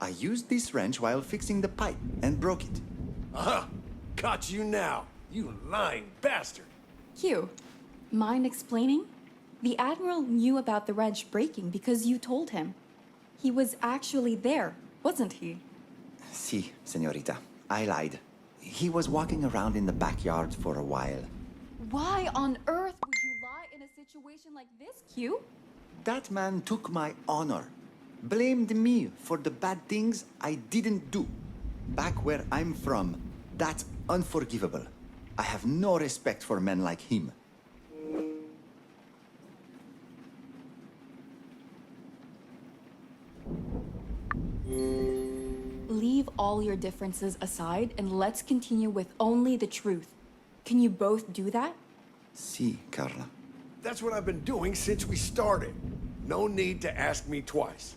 I used this wrench while fixing the pipe and broke it. Uh-huh. Caught you now, you lying bastard. Q, mind explaining? The Admiral knew about the wrench breaking because you told him. He was actually there, wasn't he? Si, señorita. I lied. He was walking around in the backyard for a while. Why on earth would you lie in a situation like this, Q? That man took my honor. Blamed me for the bad things I didn't do. Back where I'm from, that's unforgivable. I have no respect for men like him. Leave all your differences aside and let's continue with only the truth. Can you both do that? Si, Carla. That's what I've been doing since we started. No need to ask me twice.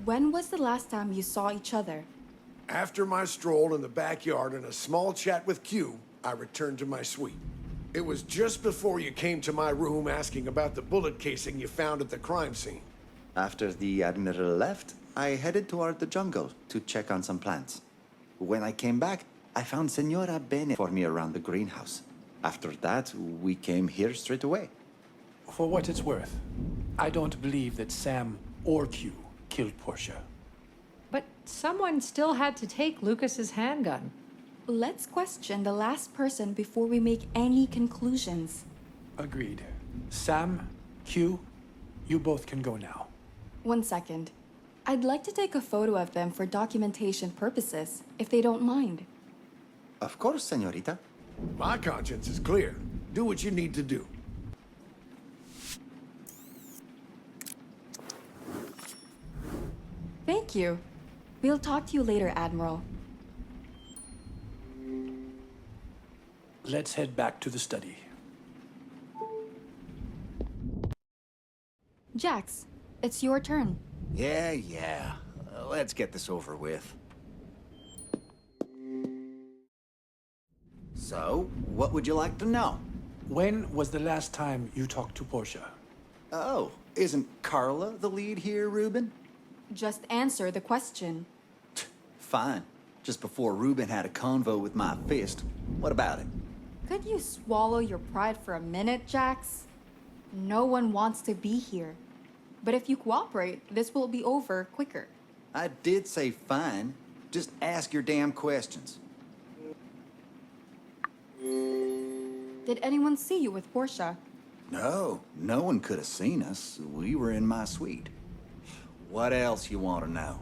When was the last time you saw each other? After my stroll in the backyard and a small chat with Q, I returned to my suite. It was just before you came to my room asking about the bullet casing you found at the crime scene. After the Admiral left, I headed toward the jungle to check on some plants. When I came back, I found Senora Bene for me around the greenhouse. After that, we came here straight away. For what it's worth, I don't believe that Sam or Q killed Portia. But someone still had to take Lucas's handgun. Let's question the last person before we make any conclusions. Agreed. Sam, Q, you both can go now. 1 second. I'd like to take a photo of them for documentation purposes, if they don't mind. Of course, señorita. My conscience is clear. Do what you need to do. Thank you. We'll talk to you later, Admiral. Let's head back to the study. Jax, it's your turn. Yeah. Let's get this over with. So, what would you like to know? When was the last time you talked to Portia? Oh, isn't Carla the lead here, Ruben? Just answer the question. Fine. Just before Ruben had a convo with my fist. What about it? Could you swallow your pride for a minute, Jax? No one wants to be here. But if you cooperate, this will be over quicker. I did say fine. Just ask your damn questions. Did anyone see you with Portia? No one could have seen us. We were in my suite. What else you want to know?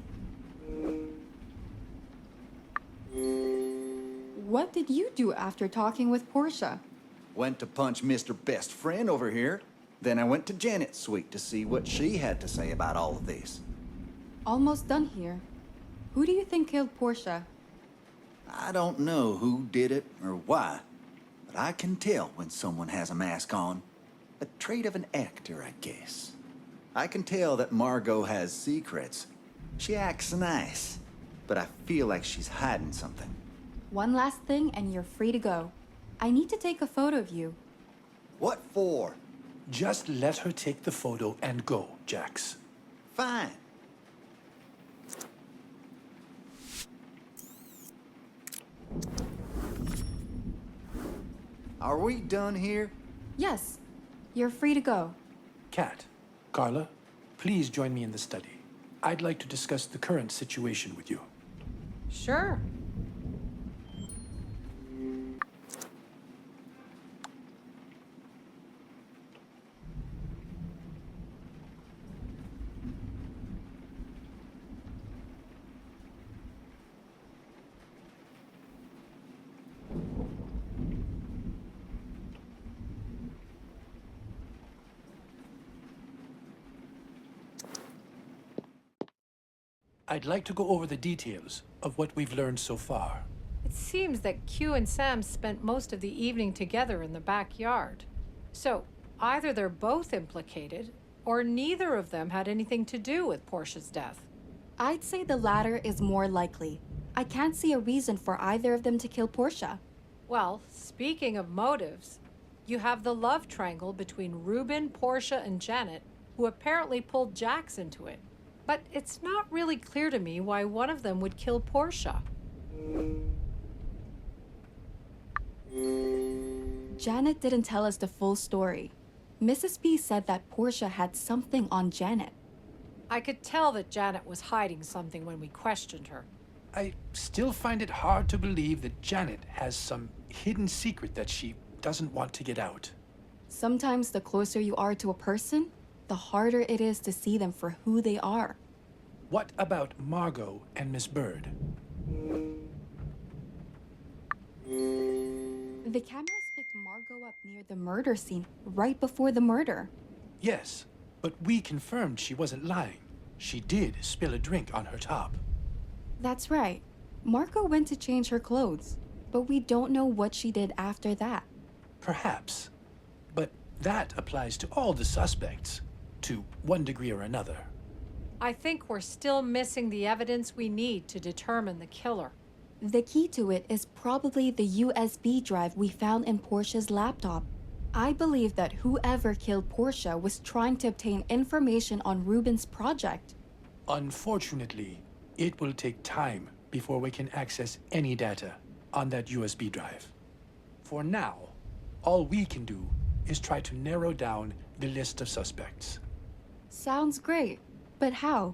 What did you do after talking with Portia? Went to punch Mr. Best Friend over here. Then I went to Janet's suite to see what she had to say about all of this. Almost done here. Who do you think killed Portia? I don't know who did it or why, but I can tell when someone has a mask on. A trait of an actor, I guess. I can tell that Margot has secrets. She acts nice, but I feel like she's hiding something. One last thing and you're free to go. I need to take a photo of you. What for? Just let her take the photo and go, Jax. Fine. Are we done here? Yes, you're free to go. Kat, Carla, please join me in the study. I'd like to discuss the current situation with you. Sure. I'd like to go over the details of what we've learned so far. It seems that Q and Sam spent most of the evening together in the backyard. So, either they're both implicated, or neither of them had anything to do with Portia's death. I'd say the latter is more likely. I can't see a reason for either of them to kill Portia. Well, speaking of motives, you have the love triangle between Ruben, Portia, and Janet, who apparently pulled Jax into it. But it's not really clear to me why one of them would kill Portia. Janet didn't tell us the full story. Mrs. B said that Portia had something on Janet. I could tell that Janet was hiding something when we questioned her. I still find it hard to believe that Janet has some hidden secret that she doesn't want to get out. Sometimes the closer you are to a person, the harder it is to see them for who they are. What about Margot and Miss Bird? The cameras picked Margot up near the murder scene right before the murder. Yes, but we confirmed she wasn't lying. She did spill a drink on her top. That's right. Margot went to change her clothes, but we don't know what she did after that. Perhaps. But that applies to all the suspects, to one degree or another. I think we're still missing the evidence we need to determine the killer. The key to it is probably the USB drive we found in Portia's laptop. I believe that whoever killed Portia was trying to obtain information on Ruben's project. Unfortunately, it will take time before we can access any data on that USB drive. For now, all we can do is try to narrow down the list of suspects. Sounds great, but how?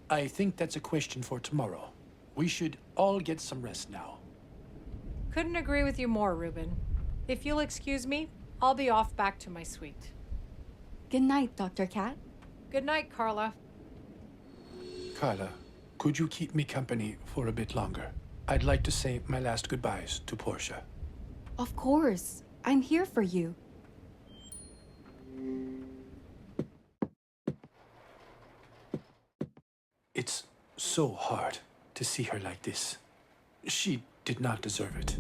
I think that's a question for tomorrow. We should all get some rest now. Couldn't agree with you more, Ruben. If you'll excuse me, I'll be off back to my suite. Good night, Dr. Cat. Good night, Carla. Carla, could you keep me company for a bit longer? I'd like to say my last goodbyes to Portia. Of course. I'm here for you. It's so hard to see her like this. She did not deserve it.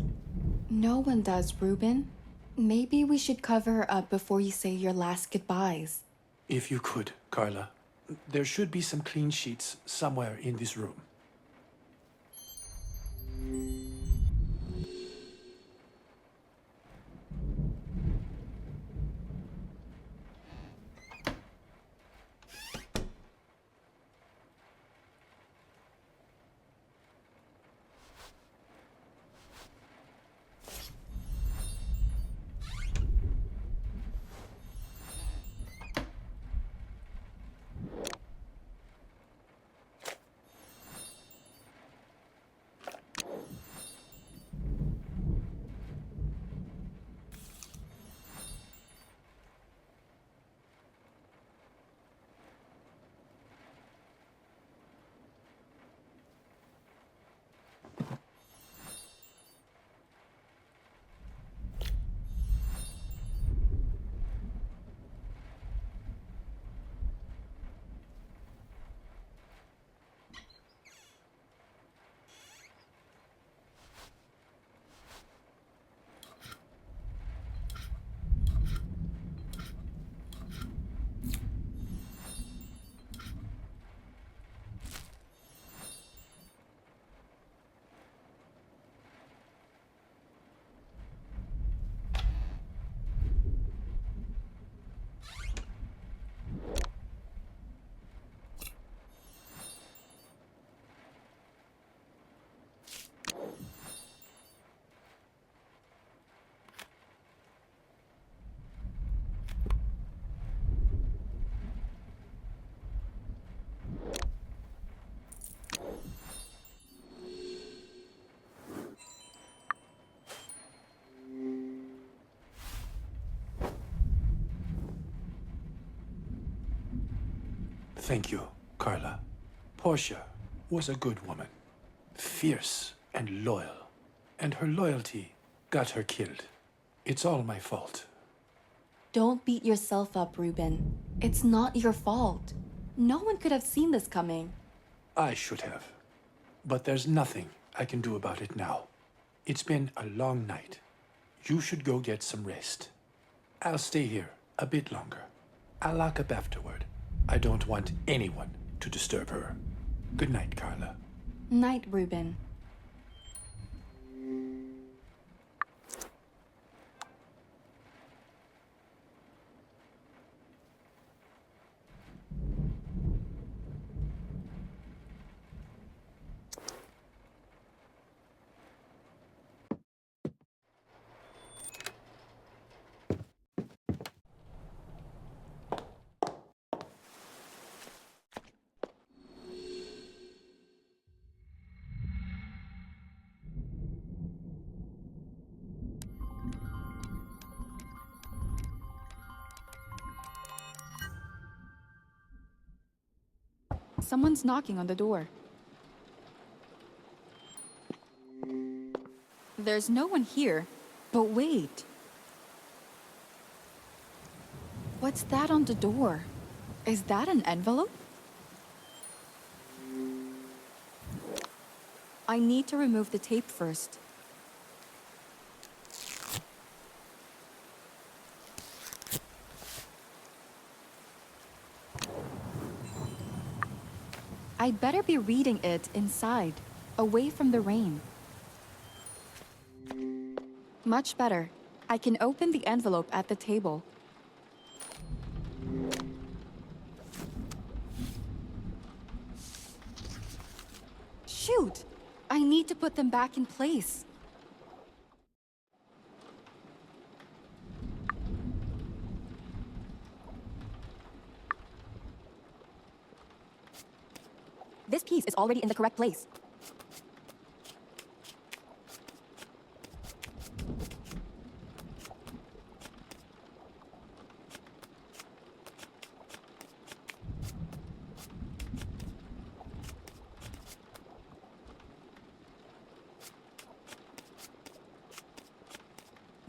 No one does, Ruben. Maybe we should cover her up before you say your last goodbyes. If you could, Carla. There should be some clean sheets somewhere in this room. Thank you, Carla. Portia was a good woman. Fierce and loyal. And her loyalty got her killed. It's all my fault. Don't beat yourself up, Ruben. It's not your fault. No one could have seen this coming. I should have. But there's nothing I can do about it now. It's been a long night. You should go get some rest. I'll stay here a bit longer. I'll lock up afterward. I don't want anyone to disturb her. Good night, Carla. Night, Ruben. Someone's knocking on the door. There's no one here. But wait. What's that on the door? Is that an envelope? I need to remove the tape first. I'd better be reading it inside, away from the rain. Much better. I can open the envelope at the table. Shoot! I need to put them back in place. This piece is already in the correct place.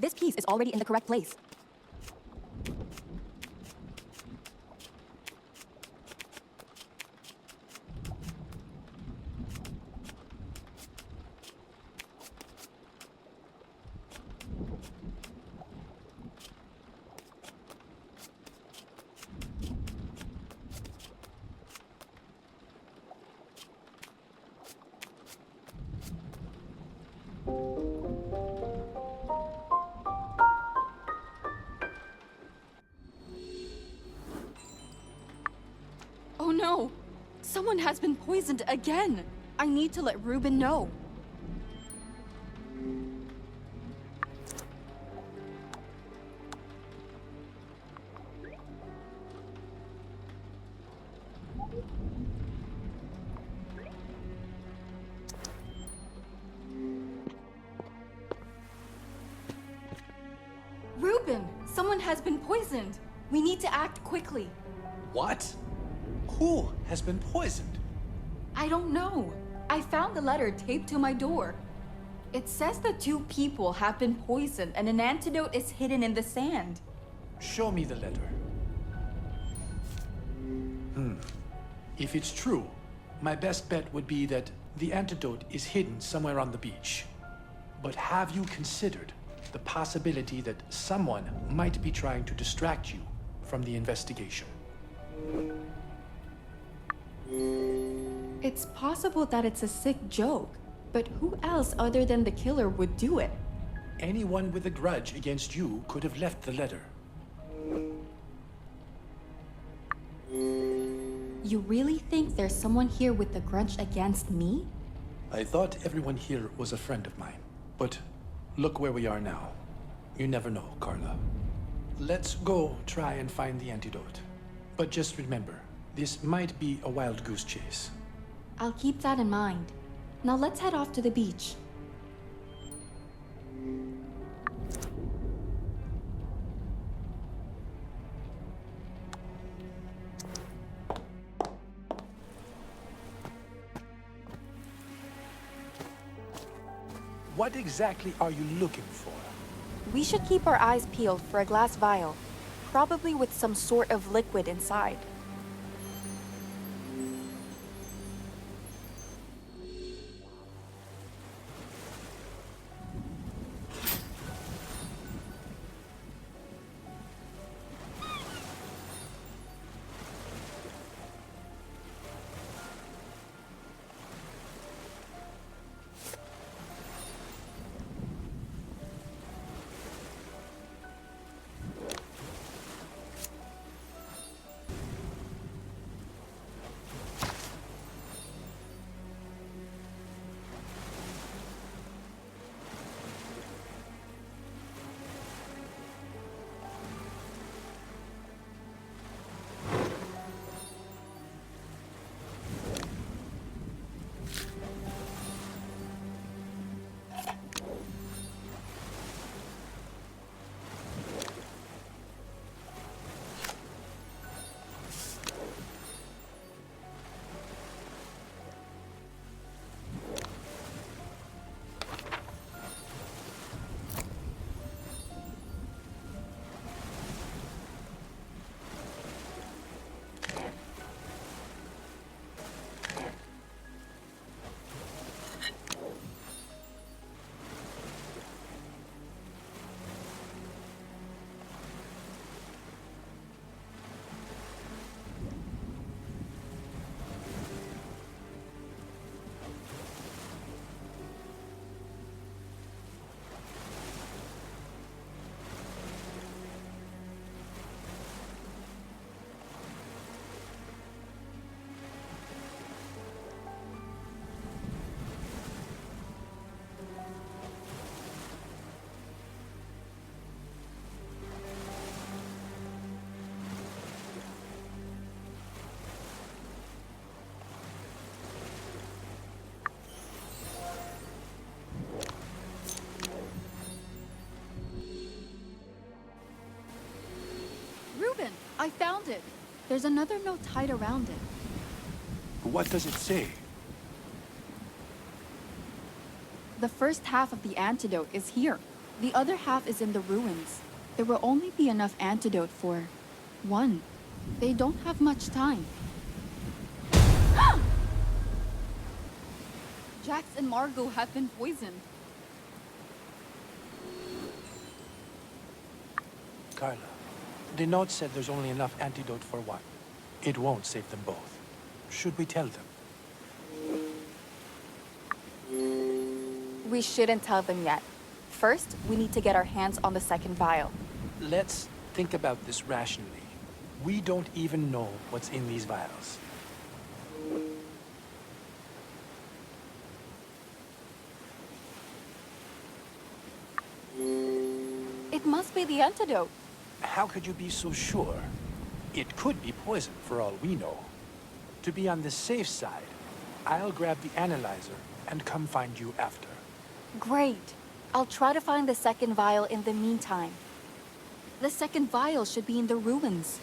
This piece is already in the correct place. Oh no! Someone has been poisoned again! I need to let Ruben know. Ruben! Someone has been poisoned! We need to act quickly. What? Who has been poisoned? I don't know. I found the letter taped to my door. It says that 2 people have been poisoned and an antidote is hidden in the sand. Show me the letter. If it's true, my best bet would be that the antidote is hidden somewhere on the beach. But have you considered the possibility that someone might be trying to distract you from the investigation? It's possible that it's a sick joke, but who else other than the killer would do it? Anyone with a grudge against you could have left the letter. You really think there's someone here with a grudge against me? I thought everyone here was a friend of mine. But look where we are now. You never know, Carla. Let's go try and find the antidote. But just remember, this might be a wild goose chase. I'll keep that in mind. Now let's head off to the beach. What exactly are you looking for? We should keep our eyes peeled for a glass vial, probably with some sort of liquid inside. found it. There's another note tied around it. What does it say? The first half of the antidote is here. The other half is in the ruins. There will only be enough antidote for one. They don't have much time. Jax and Margot have been poisoned. Carla, the note said there's only enough antidote for one. It won't save them both. Should we tell them? We shouldn't tell them yet. First, we need to get our hands on the second vial. Let's think about this rationally. We don't even know what's in these vials. It must be the antidote. How could you be so sure? It could be poison for all we know. To be on the safe side, I'll grab the analyzer and come find you after. Great. I'll try to find the second vial in the meantime. The second vial should be in the ruins.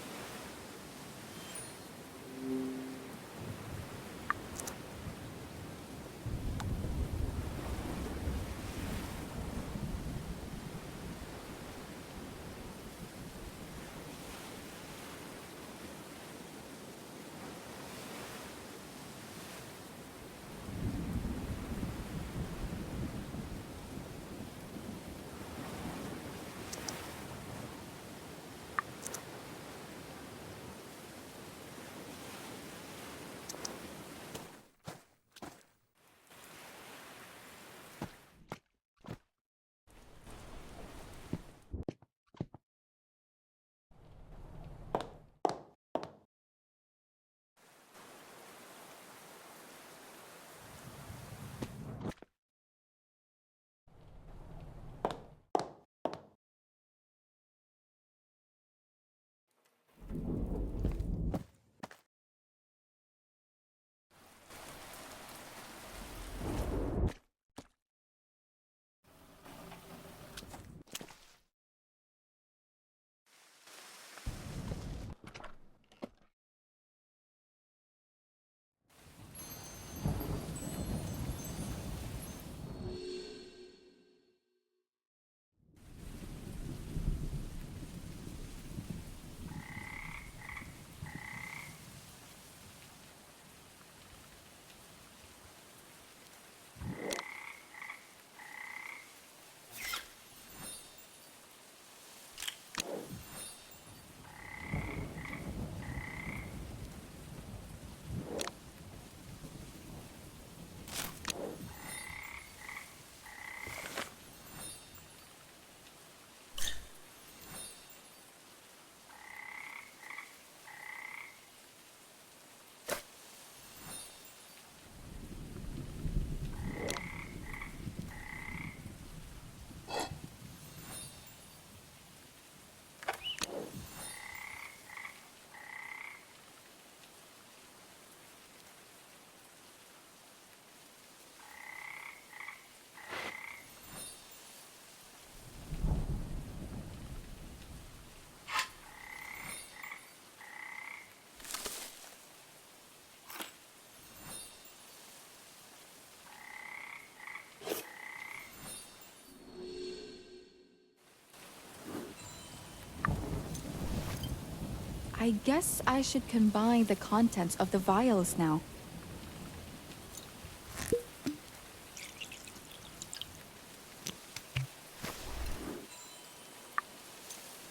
I guess I should combine the contents of the vials now.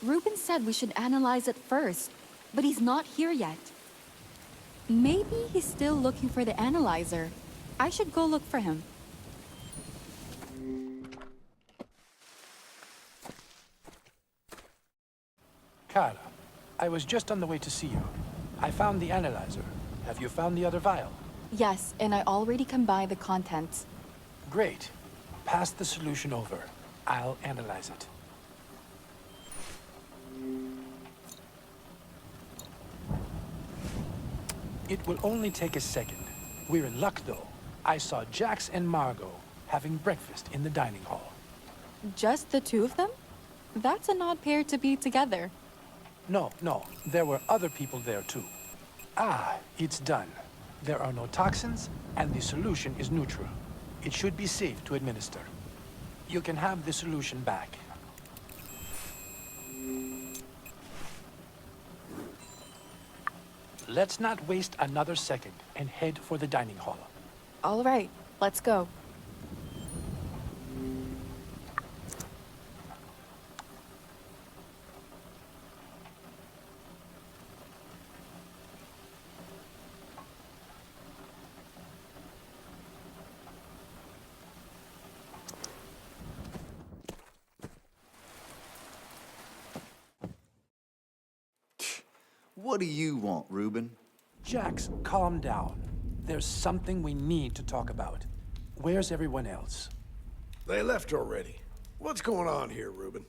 Ruben said we should analyze it first, but he's not here yet. Maybe he's still looking for the analyzer. I should go look for him. Clara, I was just on the way to see you. I found the analyzer. Have you found the other vial? Yes, and I already combined the contents. Great. Pass the solution over. I'll analyze it. It will only take a second. We're in luck, though. I saw Jax and Margot having breakfast in the dining hall. Just the two of them? That's an odd pair to be together. No, no. There were other people there too. Ah, it's done. There are no toxins, and the solution is neutral. It should be safe to administer. You can have the solution back. Let's not waste another second and head for the dining hall. All right, let's go. What do you want, Reuben? Jax, calm down. There's something we need to talk about. Where's everyone else? They left already. What's going on here, Reuben?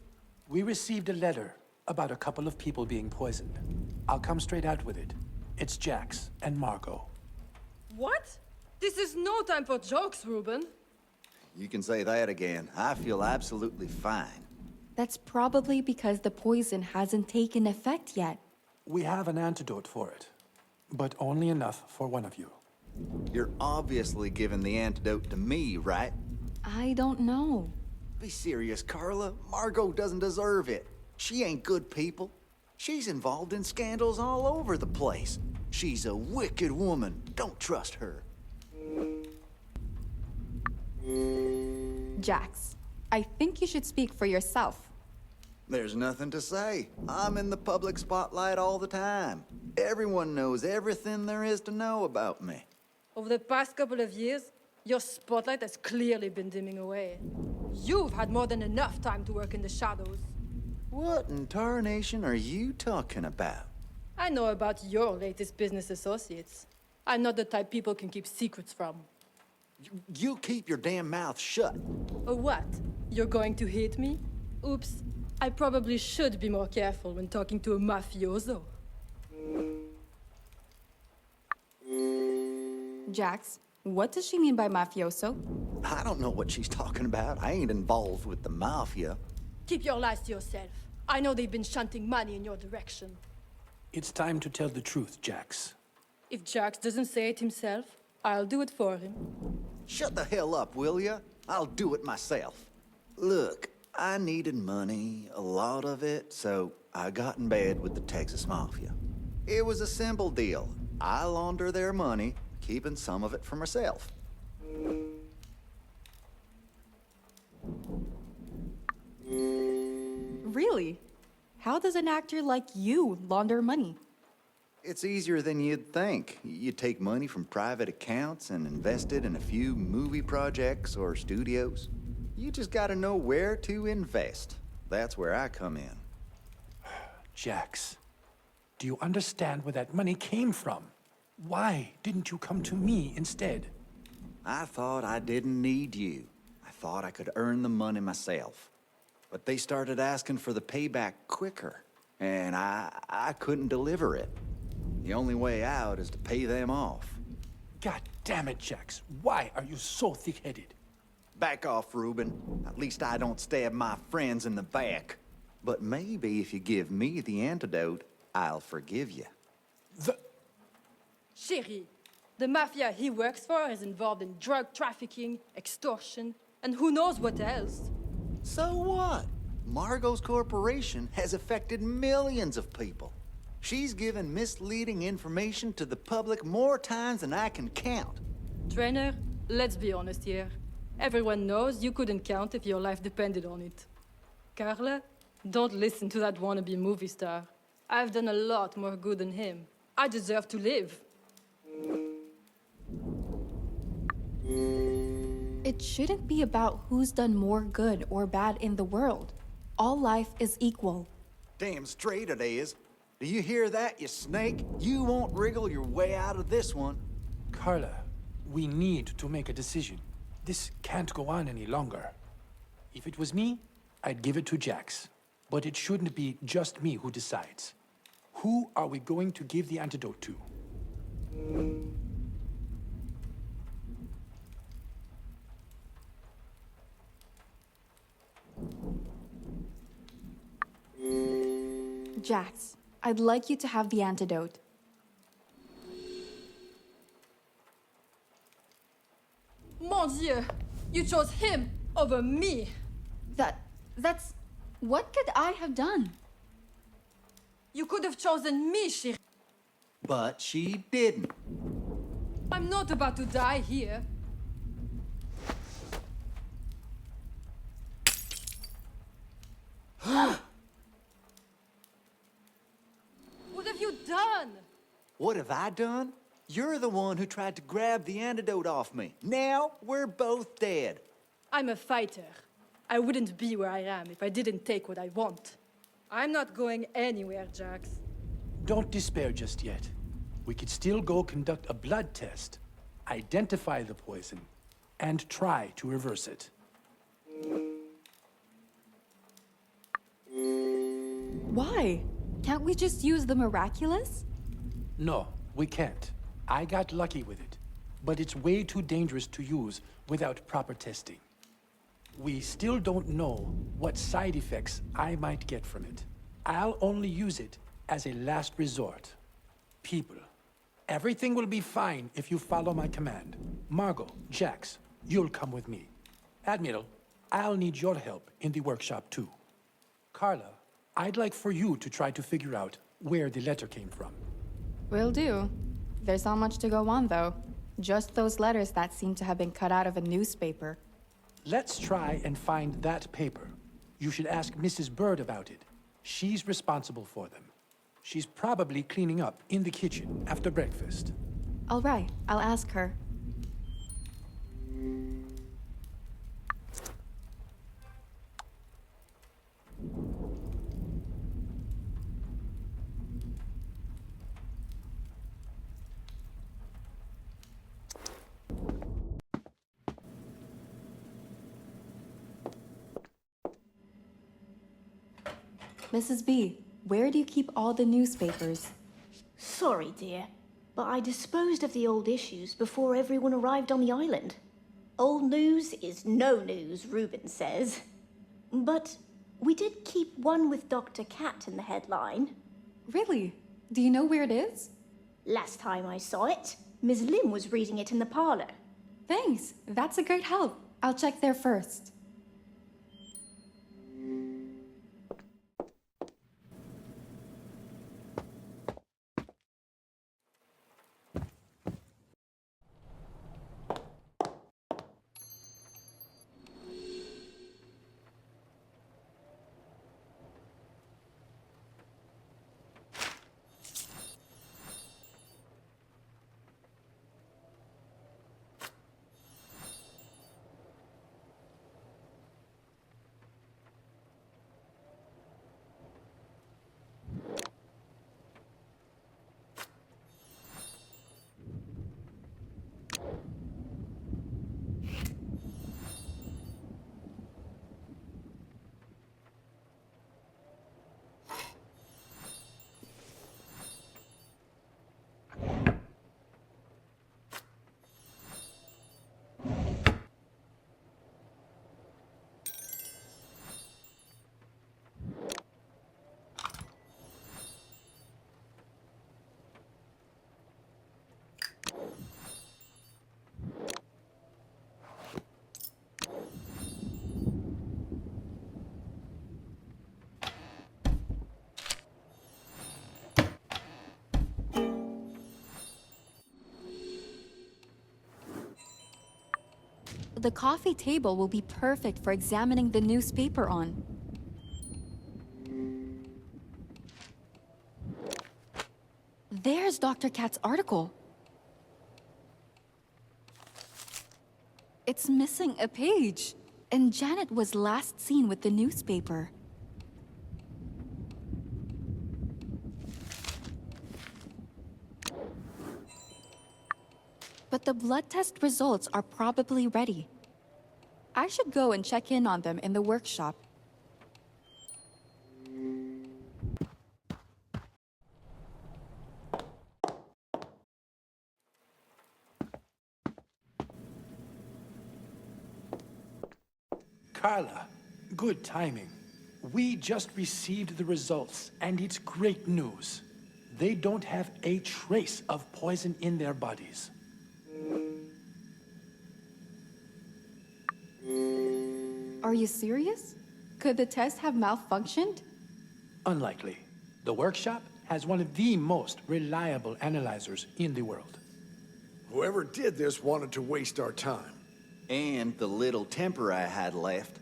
We received a letter about a couple of people being poisoned. I'll come straight out with it. It's Jax and Margot. What? This is no time for jokes, Reuben. You can say that again. I feel absolutely fine. That's probably because the poison hasn't taken effect yet. We have an antidote for it, but only enough for one of you. You're obviously giving the antidote to me, right? I don't know. Be serious, Carla. Margot doesn't deserve it. She ain't good people. She's involved in scandals all over the place. She's a wicked woman. Don't trust her. Jax, I think you should speak for yourself. There's nothing to say. I'm in the public spotlight all the time. Everyone knows everything there is to know about me. Over the past couple of years, your spotlight has clearly been dimming away. You've had more than enough time to work in the shadows. What in tarnation are you talking about? I know about your latest business associates. I'm not the type people can keep secrets from. You keep your damn mouth shut. Or what? You're going to hate me? Oops. I probably should be more careful when talking to a mafioso. Jax, what does she mean by mafioso? I don't know what she's talking about. I ain't involved with the mafia. Keep your lies to yourself. I know they've been shunting money in your direction. It's time to tell the truth, Jax. If Jax doesn't say it himself, I'll do it for him. Shut the hell up, will ya? I'll do it myself. Look, I needed money, a lot of it, so I got in bed with the Texas Mafia. It was a simple deal. I launder their money, keeping some of it for myself. Really? How does an actor like you launder money? It's easier than you'd think. You take money from private accounts and invest it in a few movie projects or studios. You just gotta know where to invest. That's where I come in. Jax, do you understand where that money came from? Why didn't you come to me instead? I thought I didn't need you. I thought I could earn the money myself. But they started asking for the payback quicker, and I couldn't deliver it. The only way out is to pay them off. God damn it, Jax. Why are you so thick-headed? Back off, Reuben. At least I don't stab my friends in the back. But maybe if you give me the antidote, I'll forgive you. Chérie, the mafia he works for is involved in drug trafficking, extortion, and who knows what else. So what? Margot's corporation has affected millions of people. She's given misleading information to the public more times than I can count. Trainer, let's be honest here. Everyone knows you couldn't count if your life depended on it. Carla, don't listen to that wannabe movie star. I've done a lot more good than him. I deserve to live. It shouldn't be about who's done more good or bad in the world. All life is equal. Damn straight it is. Do you hear that, you snake? You won't wriggle your way out of this one. Carla, we need to make a decision. This can't go on any longer. If it was me, I'd give it to Jax. But it shouldn't be just me who decides. Who are we going to give the antidote to? Jax, I'd like you to have the antidote. Mon Dieu! You chose him over me! That's... What could I have done? You could have chosen me, chérie. But she didn't. I'm not about to die here. What have you done? What have I done? You're the one who tried to grab the antidote off me. Now we're both dead. I'm a fighter. I wouldn't be where I am if I didn't take what I want. I'm not going anywhere, Jax. Don't despair just yet. We could still go conduct a blood test, identify the poison, and try to reverse it. Why? Can't we just use the miraculous? No, we can't. I got lucky with it, but it's way too dangerous to use without proper testing. We still don't know what side effects I might get from it. I'll only use it as a last resort. People, everything will be fine if you follow my command. Margot, Jax, you'll come with me. Admiral, I'll need your help in the workshop too. Carla, I'd like for you to try to figure out where the letter came from. Will do. There's not much to go on, though. Just those letters that seem to have been cut out of a newspaper. Let's try and find that paper. You should ask Mrs. Bird about it. She's responsible for them. She's probably cleaning up in the kitchen after breakfast. All right, I'll ask her. Mrs. B, where do you keep all the newspapers? Sorry, dear, but I disposed of the old issues before everyone arrived on the island. Old news is no news, Reuben says. But we did keep one with Dr. Cat in the headline. Really? Do you know where it is? Last time I saw it, Ms. Lim was reading it in the parlor. Thanks. That's a great help. I'll check there first. The coffee table will be perfect for examining the newspaper on. There's Dr. Cat's article. It's missing a page, and Janet was last seen with the newspaper. But the blood test results are probably ready. I should go and check in on them in the workshop. Carla, good timing. We just received the results, and it's great news. They don't have a trace of poison in their bodies. Are you serious? Could the test have malfunctioned? Unlikely. The workshop has one of the most reliable analyzers in the world. Whoever did this wanted to waste our time. And the little temper I had left.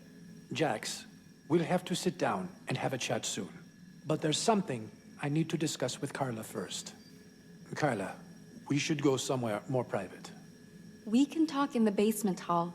Jax, we'll have to sit down and have a chat soon. But there's something I need to discuss with Carla first. Carla, we should go somewhere more private. We can talk in the basement hall.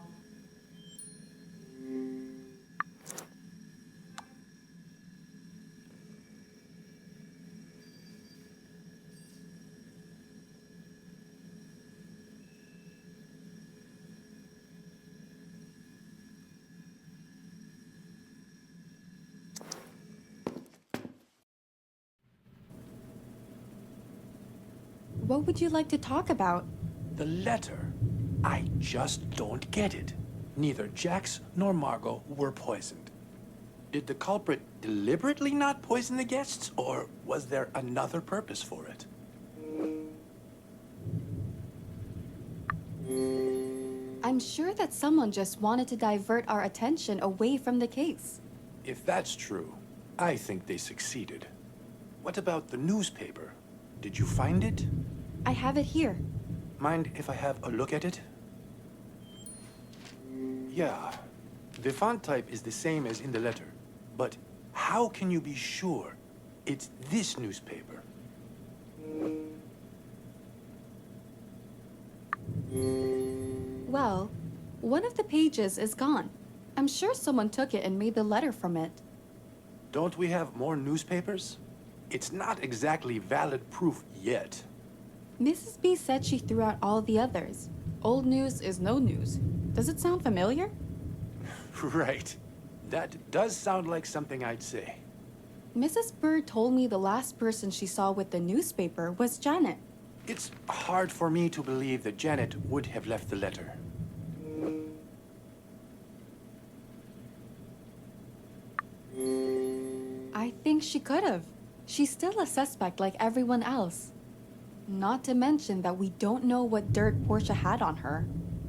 What would you like to talk about? The letter. I just don't get it. Neither Jax nor Margot were poisoned. Did the culprit deliberately not poison the guests, or was there another purpose for it? I'm sure that someone just wanted to divert our attention away from the case. If that's true, I think they succeeded. What about the newspaper? Did you find it? I have it here. Mind if I have a look at it? Yeah, the font type is the same as in the letter. But how can you be sure it's this newspaper? Well, one of the pages is gone. I'm sure someone took it and made the letter from it. Don't we have more newspapers? It's not exactly valid proof yet. Mrs. B said she threw out all the others. Old news is no news. Does it sound familiar? Right. That does sound like something I'd say. Mrs. Bird told me the last person she saw with the newspaper was Janet. It's hard for me to believe that Janet would have left the letter. I think she could have. She's still a suspect like everyone else. Not to mention that we don't know what dirt Portia had on her.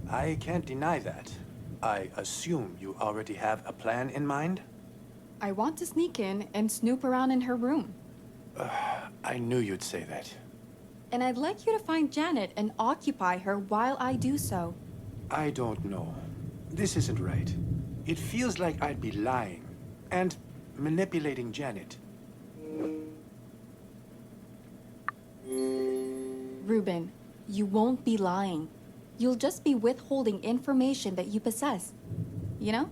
I can't deny that. I assume you already have a plan in mind? I want to sneak in and snoop around in her room. I knew you'd say that. And I'd like you to find Janet and occupy her while I do so. I don't know. This isn't right. It feels like I'd be lying and manipulating Janet. Ruben, you won't be lying. You'll just be withholding information that you possess. You know?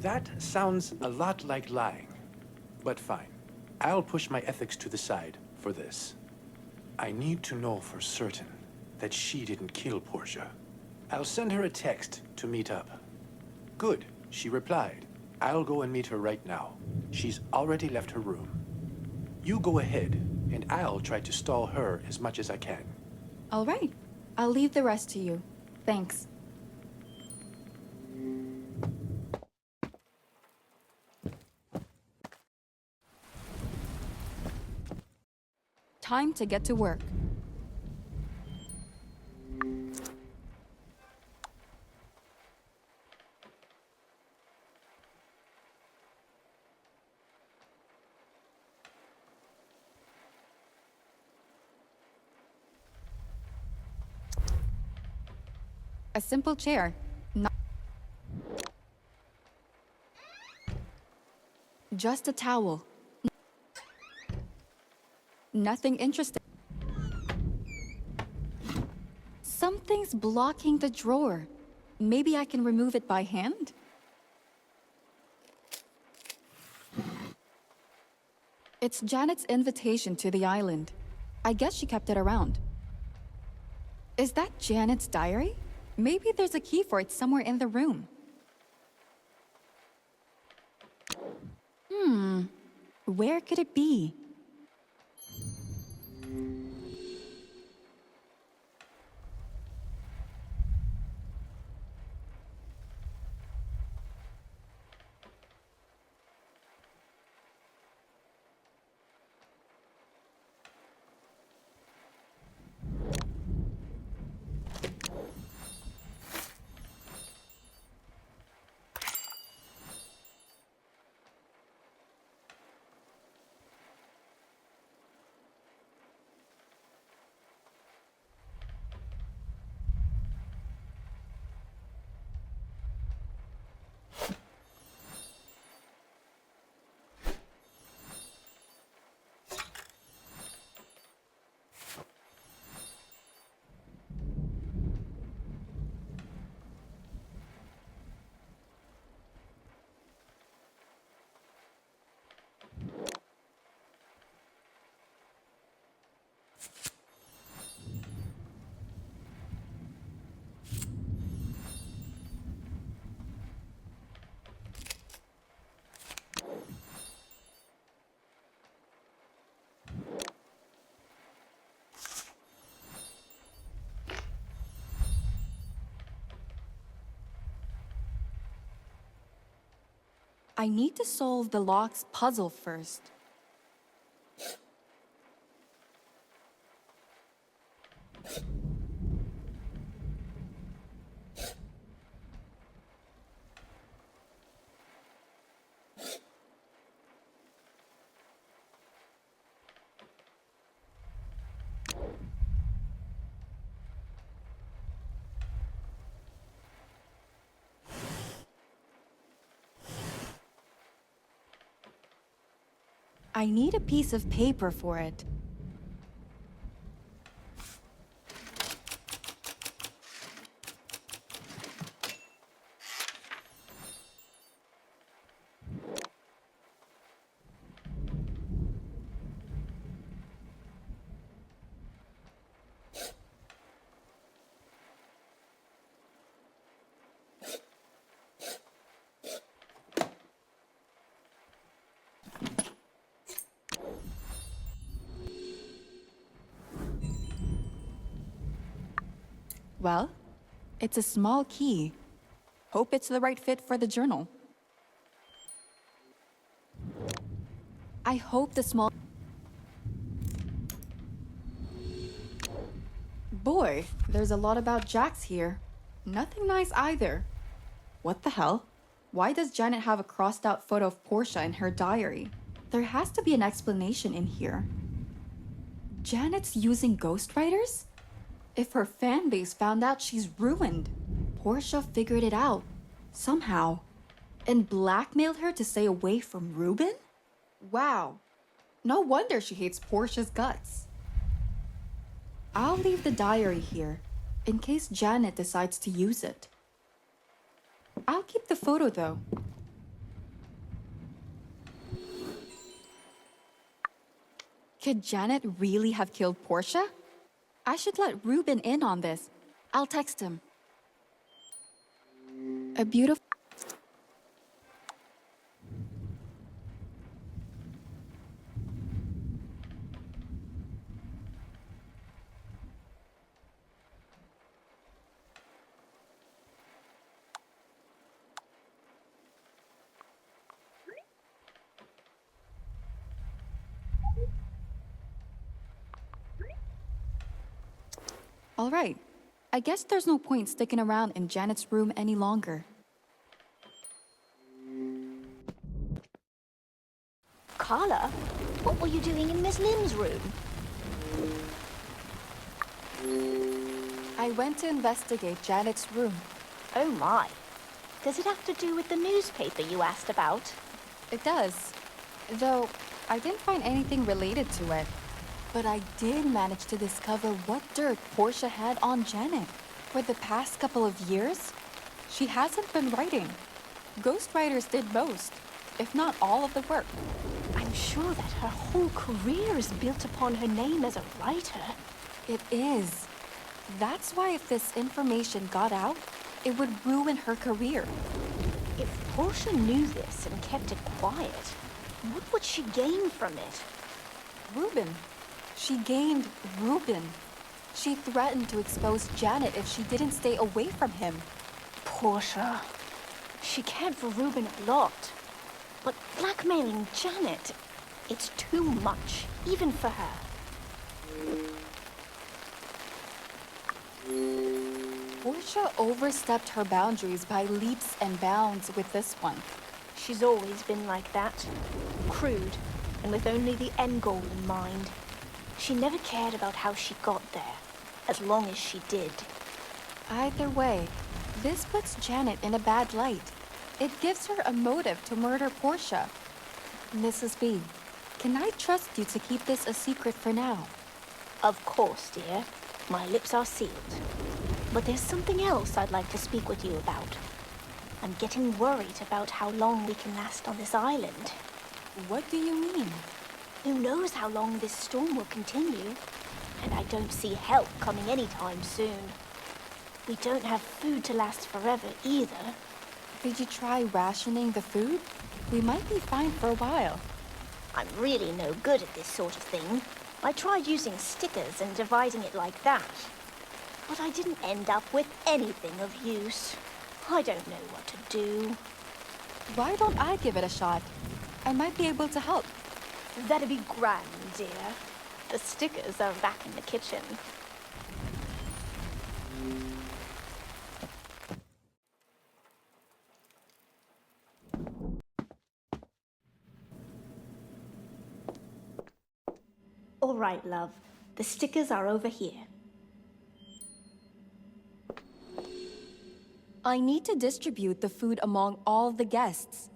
That sounds a lot like lying. But fine. I'll push my ethics to the side for this. I need to know for certain that she didn't kill Portia. I'll send her a text to meet up. Good, she replied. I'll go and meet her right now. She's already left her room. You go ahead, and I'll try to stall her as much as I can. All right. I'll leave the rest to you. Thanks. Time to get to work. A simple chair. Just a towel. Nothing interesting. Something's blocking the drawer. Maybe I can remove it by hand? It's Janet's invitation to the island. I guess she kept it around. Is that Janet's diary? Maybe there's a key for it somewhere in the room. Where could it be? I need to solve the lock's puzzle first. I need a piece of paper for it. Well, it's a small key. Hope it's the right fit for the journal. I hope the small... Boy, there's a lot about Jax here. Nothing nice either. What the hell? Why does Janet have a crossed out photo of Portia in her diary? There has to be an explanation in here. Janet's using ghostwriters? If her fan base found out, she's ruined. Portia figured it out, somehow, and blackmailed her to stay away from Ruben? Wow. No wonder she hates Portia's guts. I'll leave the diary here, in case Janet decides to use it. I'll keep the photo, though. Could Janet really have killed Portia? I should let Ruben in on this. I'll text him. A beautiful... All right. I guess there's no point sticking around in Janet's room any longer. Carla, what were you doing in Miss Lim's room? I went to investigate Janet's room. Oh my. Does it have to do with the newspaper you asked about? It does. Though, I didn't find anything related to it. But I did manage to discover what dirt Portia had on Janet. For the past couple of years, she hasn't been writing. Ghostwriters did most, if not all of the work. I'm sure that her whole career is built upon her name as a writer. It is. That's why if this information got out, it would ruin her career. If Portia knew this and kept it quiet, what would she gain from it? Ruben. She gained Ruben. She threatened to expose Janet if she didn't stay away from him. Portia. She cared for Ruben a lot. But blackmailing Janet, it's too much, even for her. Portia overstepped her boundaries by leaps and bounds with this one. She's always been like that. Crude, and with only the end goal in mind. She never cared about how she got there, as long as she did. Either way, this puts Janet in a bad light. It gives her a motive to murder Portia. Mrs. B, can I trust you to keep this a secret for now? Of course, dear. My lips are sealed. But there's something else I'd like to speak with you about. I'm getting worried about how long we can last on this island. What do you mean? Who knows how long this storm will continue? And I don't see help coming anytime soon. We don't have food to last forever either. Did you try rationing the food? We might be fine for a while. I'm really no good at this sort of thing. I tried using stickers and dividing it like that. But I didn't end up with anything of use. I don't know what to do. Why don't I give it a shot? I might be able to help. That'd be grand, dear. The stickers are back in the kitchen. All right, love. The stickers are over here. I need to distribute the food among all the guests.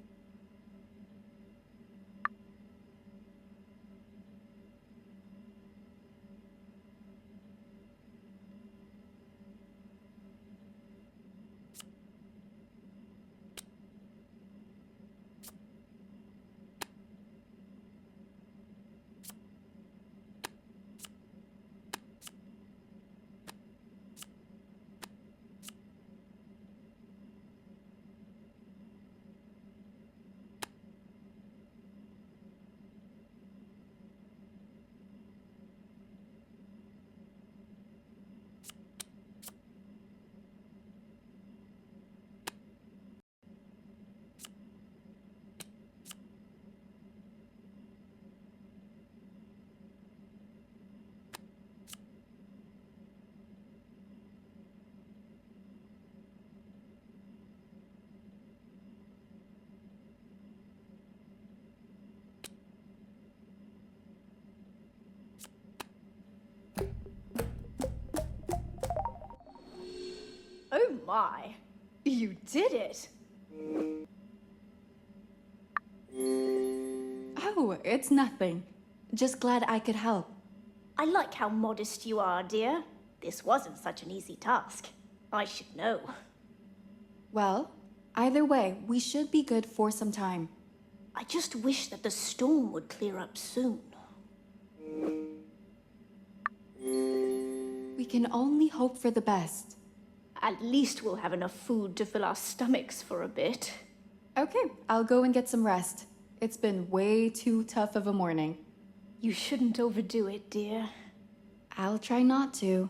Oh my! You did it! Oh, it's nothing. Just glad I could help. I like how modest you are, dear. This wasn't such an easy task. I should know. Well, either way, we should be good for some time. I just wish that the storm would clear up soon. We can only hope for the best. At least we'll have enough food to fill our stomachs for a bit. Okay, I'll go and get some rest. It's been way too tough of a morning. You shouldn't overdo it, dear. I'll try not to.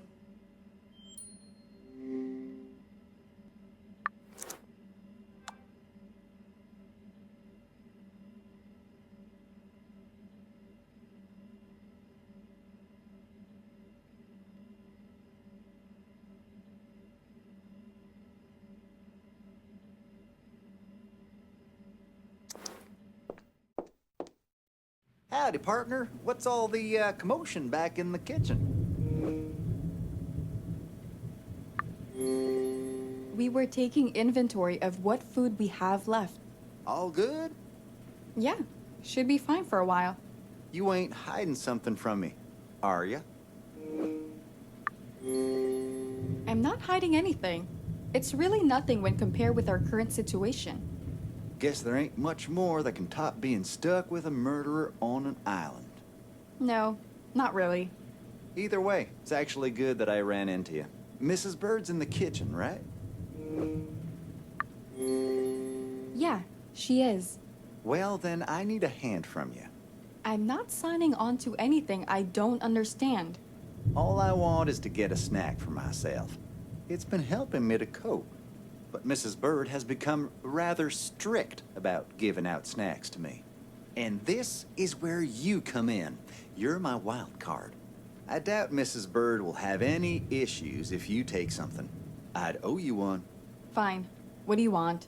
Howdy, partner. What's all the commotion back in the kitchen? We were taking inventory of what food we have left. All good? Yeah, should be fine for a while. You ain't hiding something from me, are ya? I'm not hiding anything. It's really nothing when compared with our current situation. Guess there ain't much more that can top being stuck with a murderer on an island. No, not really. Either way, it's actually good that I ran into you. Mrs. Bird's in the kitchen, right? Yeah, she is. Well, then I need a hand from you. I'm not signing on to anything I don't understand. All I want is to get a snack for myself. It's been helping me to cope. But Mrs. Bird has become rather strict about giving out snacks to me. And this is where you come in. You're my wild card. I doubt Mrs. Bird will have any issues if you take something. I'd owe you one. Fine. What do you want?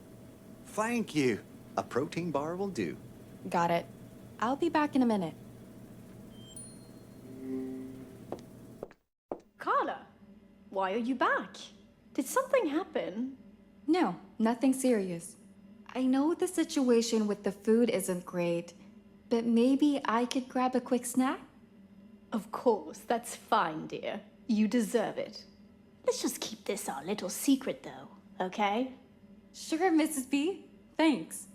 Thank you. A protein bar will do. Got it. I'll be back in a minute. Carla, why are you back? Did something happen? No, nothing serious. I know the situation with the food isn't great, but maybe I could grab a quick snack? Of course, that's fine, dear. You deserve it. Let's just keep this our little secret, though, okay? Sure, Mrs. B. Thanks.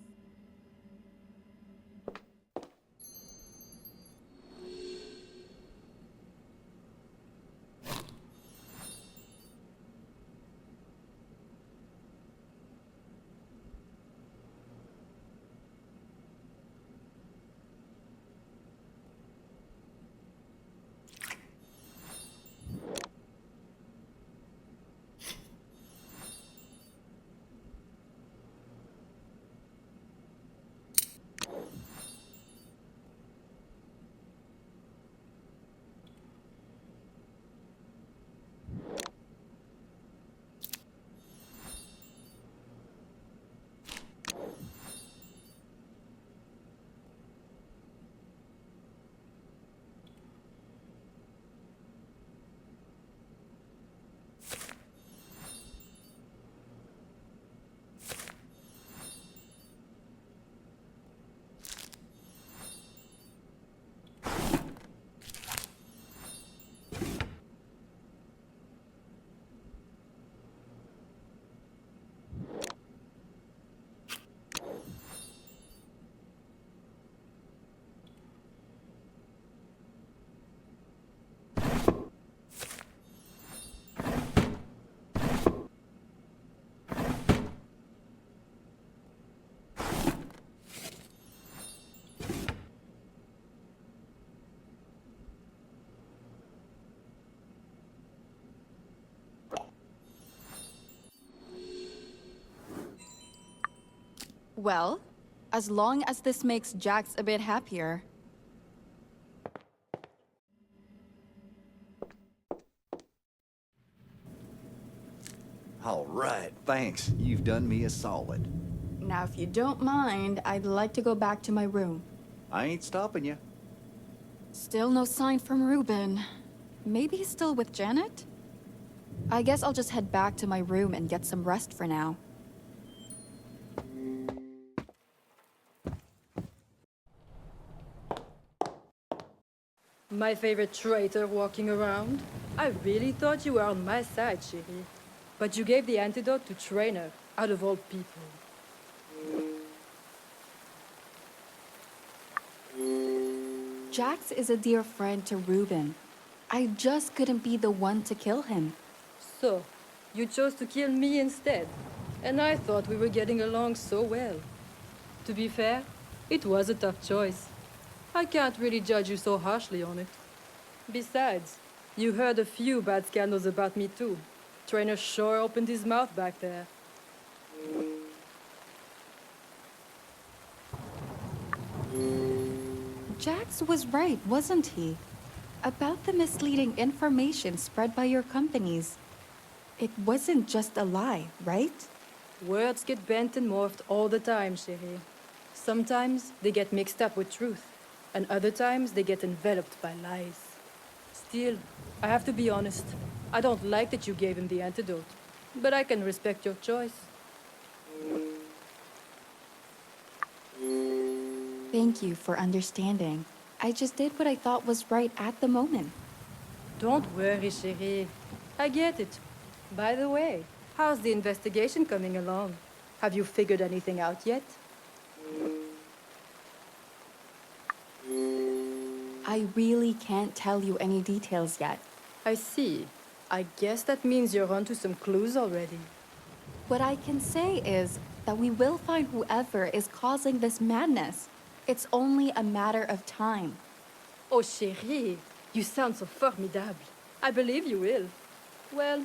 Well, as long as this makes Jax a bit happier. All right, thanks. You've done me a solid. Now, if you don't mind, I'd like to go back to my room. I ain't stopping you. Still no sign from Ruben. Maybe he's still with Janet? I guess I'll just head back to my room and get some rest for now. My favorite traitor walking around. I really thought you were on my side, chérie. But you gave the antidote to Trainer, out of all people. Jax is a dear friend to Ruben. I just couldn't be the one to kill him. So, you chose to kill me instead. And I thought we were getting along so well. To be fair, it was a tough choice. I can't really judge you so harshly on it. Besides, you heard a few bad scandals about me too. Trainer sure opened his mouth back there. Jax was right, wasn't he? About the misleading information spread by your companies. It wasn't just a lie, right? Words get bent and morphed all the time, chérie. Sometimes they get mixed up with truth, and other times they get enveloped by lies. Still, I have to be honest. I don't like that you gave him the antidote, but I can respect your choice. Thank you for understanding. I just did what I thought was right at the moment. Don't worry, chérie. I get it. By the way, how's the investigation coming along? Have you figured anything out yet? I really can't tell you any details yet. I see. I guess that means you're onto some clues already. What I can say is that we will find whoever is causing this madness. It's only a matter of time. Oh, chérie, you sound so formidable. I believe you will. Well,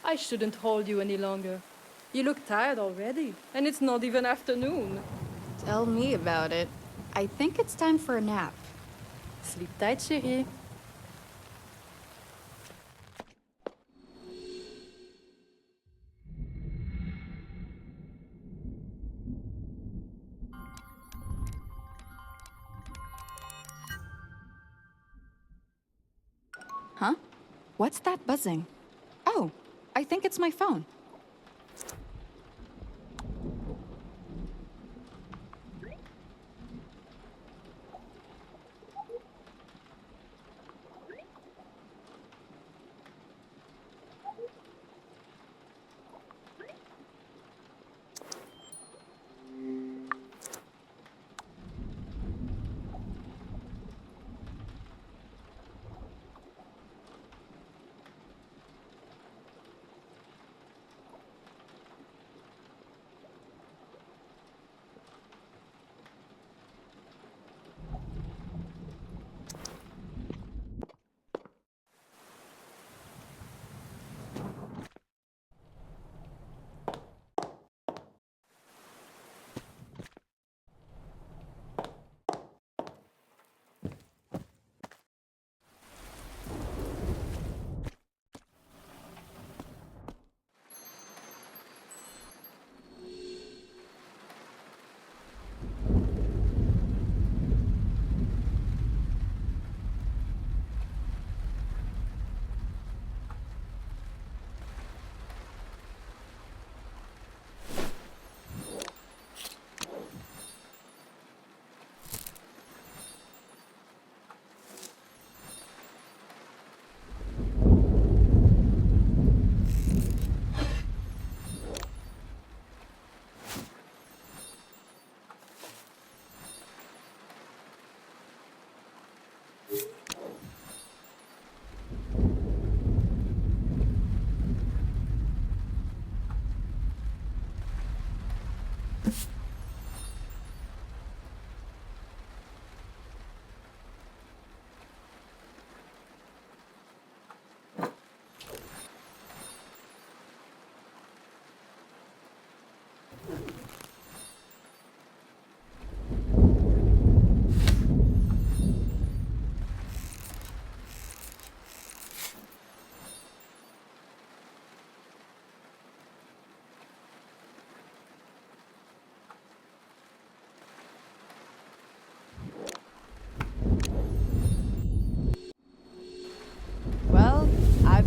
I shouldn't hold you any longer. You look tired already, and it's not even afternoon. Tell me about it. I think it's time for a nap. Sleep tight, chérie. Huh? What's that buzzing? Oh, I think it's my phone.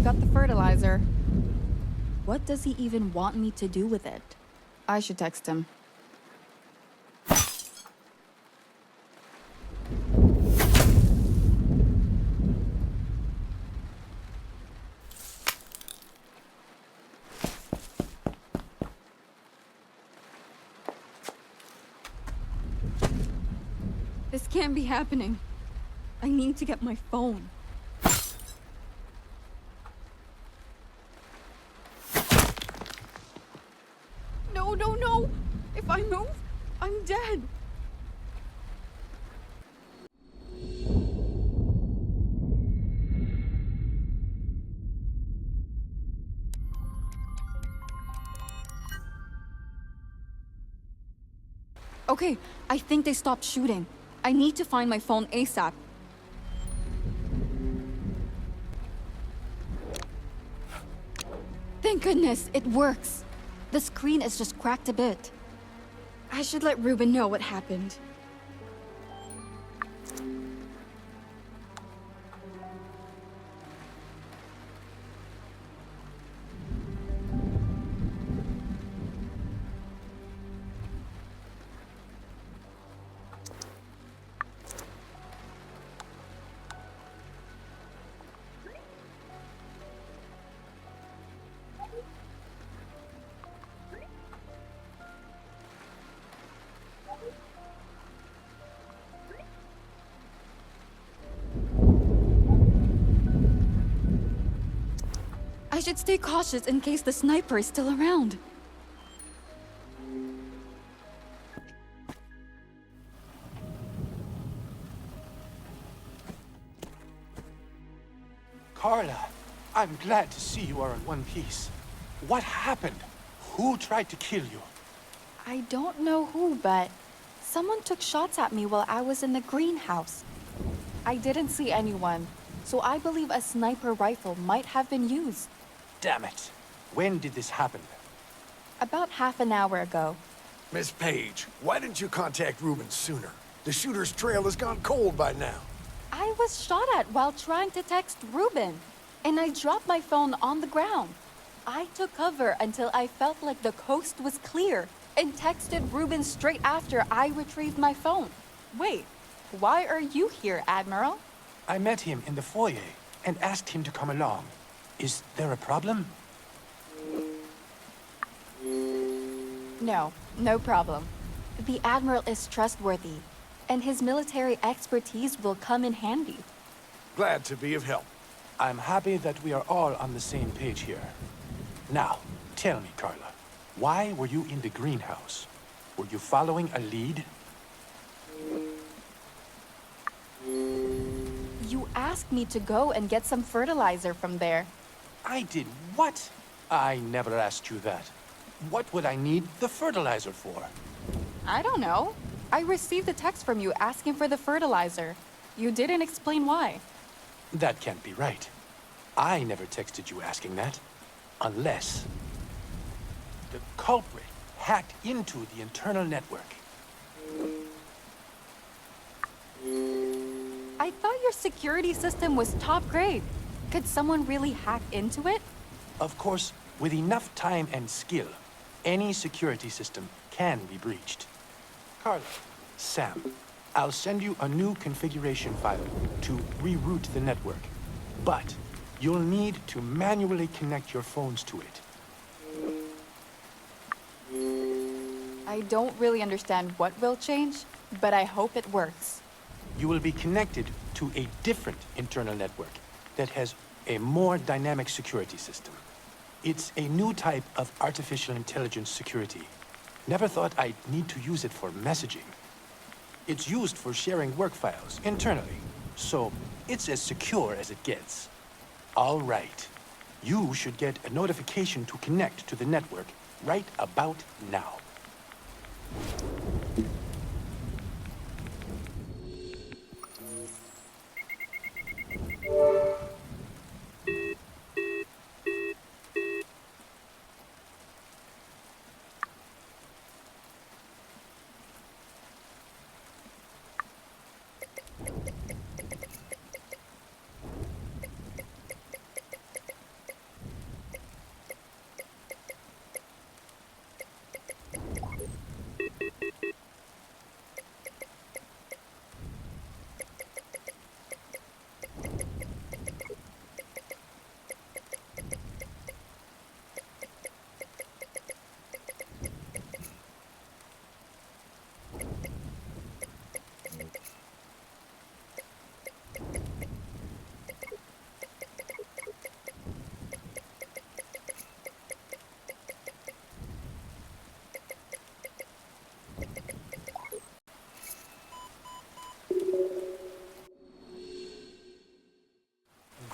got the fertilizer. What does he even want me to do with it? I should text him. This can't be happening. I need to get my phone. No, no, no! If I move, I'm dead! Okay, I think they stopped shooting. I need to find my phone ASAP. Thank goodness, it works. The screen is just cracked a bit. I should let Ruben know what happened. I should stay cautious in case the sniper is still around. Carla, I'm glad to see you are in one piece. What happened? Who tried to kill you? I don't know who, but someone took shots at me while I was in the greenhouse. I didn't see anyone, so I believe a sniper rifle might have been used. Damn it. When did this happen? About half an hour ago. Miss Page, why didn't you contact Ruben sooner? The shooter's trail has gone cold by now. I was shot at while trying to text Ruben, and I dropped my phone on the ground. I took cover until I felt like the coast was clear and texted Ruben straight after I retrieved my phone. Wait, why are you here, Admiral? I met him in the foyer and asked him to come along. Is there a problem? No, no problem. The Admiral is trustworthy, and his military expertise will come in handy. Glad to be of help. I'm happy that we are all on the same page here. Now, tell me, Carla, why were you in the greenhouse? Were you following a lead? You asked me to go and get some fertilizer from there. I did what? I never asked you that. What would I need the fertilizer for? I don't know. I received a text from you asking for the fertilizer. You didn't explain why. That can't be right. I never texted you asking that. Unless the culprit hacked into the internal network. I thought your security system was top grade. Could someone really hack into it? Of course, with enough time and skill, any security system can be breached. Carla, Sam, I'll send you a new configuration file to reroute the network. But you'll need to manually connect your phones to it. I don't really understand what will change, but I hope it works. You will be connected to a different internal network that has a more dynamic security system. It's a new type of artificial intelligence security. Never thought I'd need to use it for messaging. It's used for sharing work files internally, so it's as secure as it gets. All right. You should get a notification to connect to the network right about now.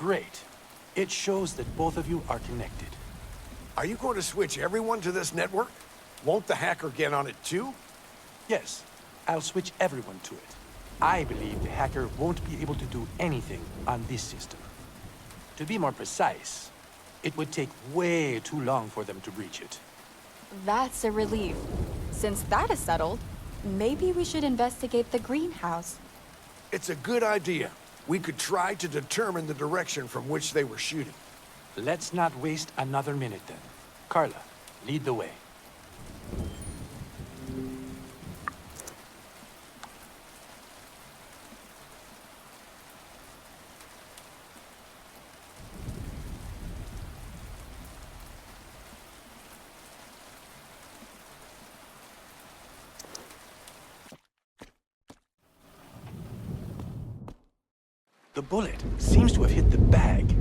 Great. It shows that both of you are connected. Are you going to switch everyone to this network? Won't the hacker get on it too? Yes, I'll switch everyone to it. I believe the hacker won't be able to do anything on this system. To be more precise, it would take way too long for them to breach it. That's a relief. Since that is settled, maybe we should investigate the greenhouse. It's a good idea. We could try to determine the direction from which they were shooting. Let's not waste another minute then. Carla, lead the way. The bullet seems to have hit the bag.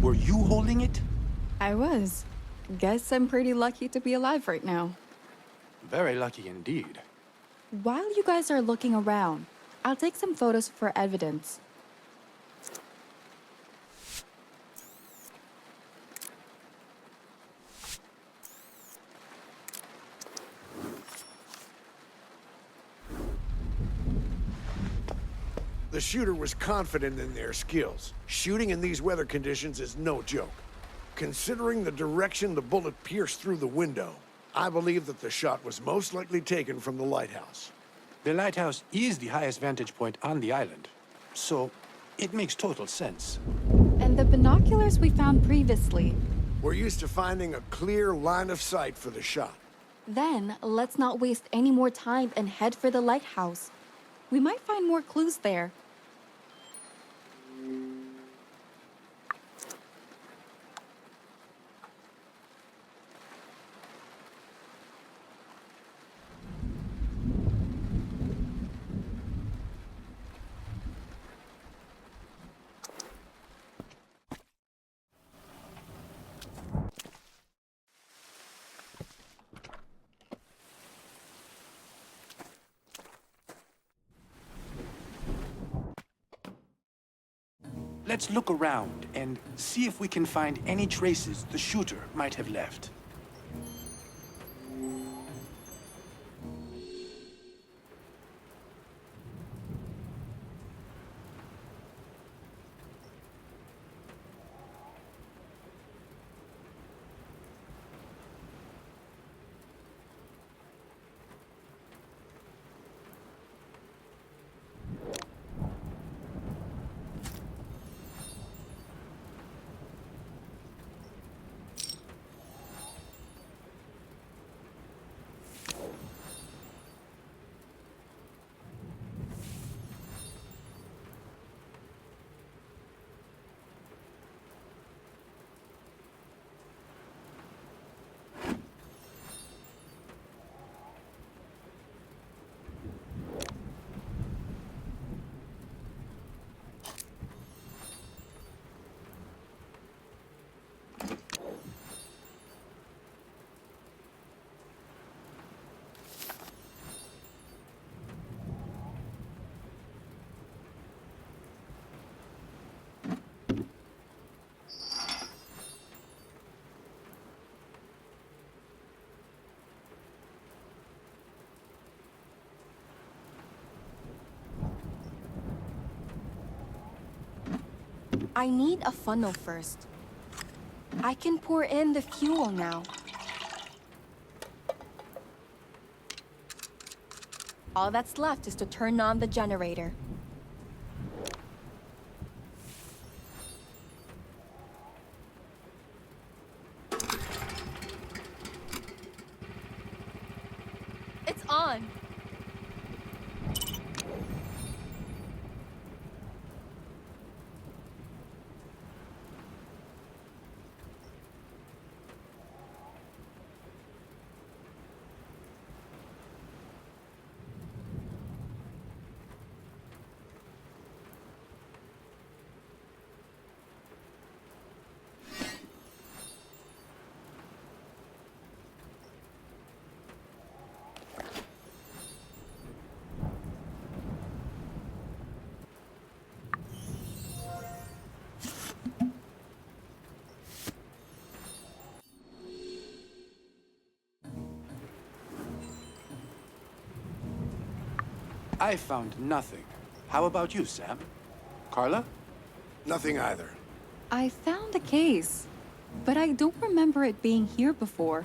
Were you holding it? I was. Guess I'm pretty lucky to be alive right now. Very lucky indeed. While you guys are looking around, I'll take some photos for evidence. The shooter was confident in their skills. Shooting in these weather conditions is no joke. Considering the direction the bullet pierced through the window, I believe that the shot was most likely taken from the lighthouse. The lighthouse is the highest vantage point on the island, so it makes total sense. And the binoculars we found previously. We're used to finding a clear line of sight for the shot. Then, let's not waste any more time and head for the lighthouse. We might find more clues there. Let's look around and see if we can find any traces the shooter might have left. I need a funnel first. I can pour in the fuel now. All that's left is to turn on the generator. It's on. I found nothing. How about you, Sam? Carla? Nothing either. I found a case, but I don't remember it being here before.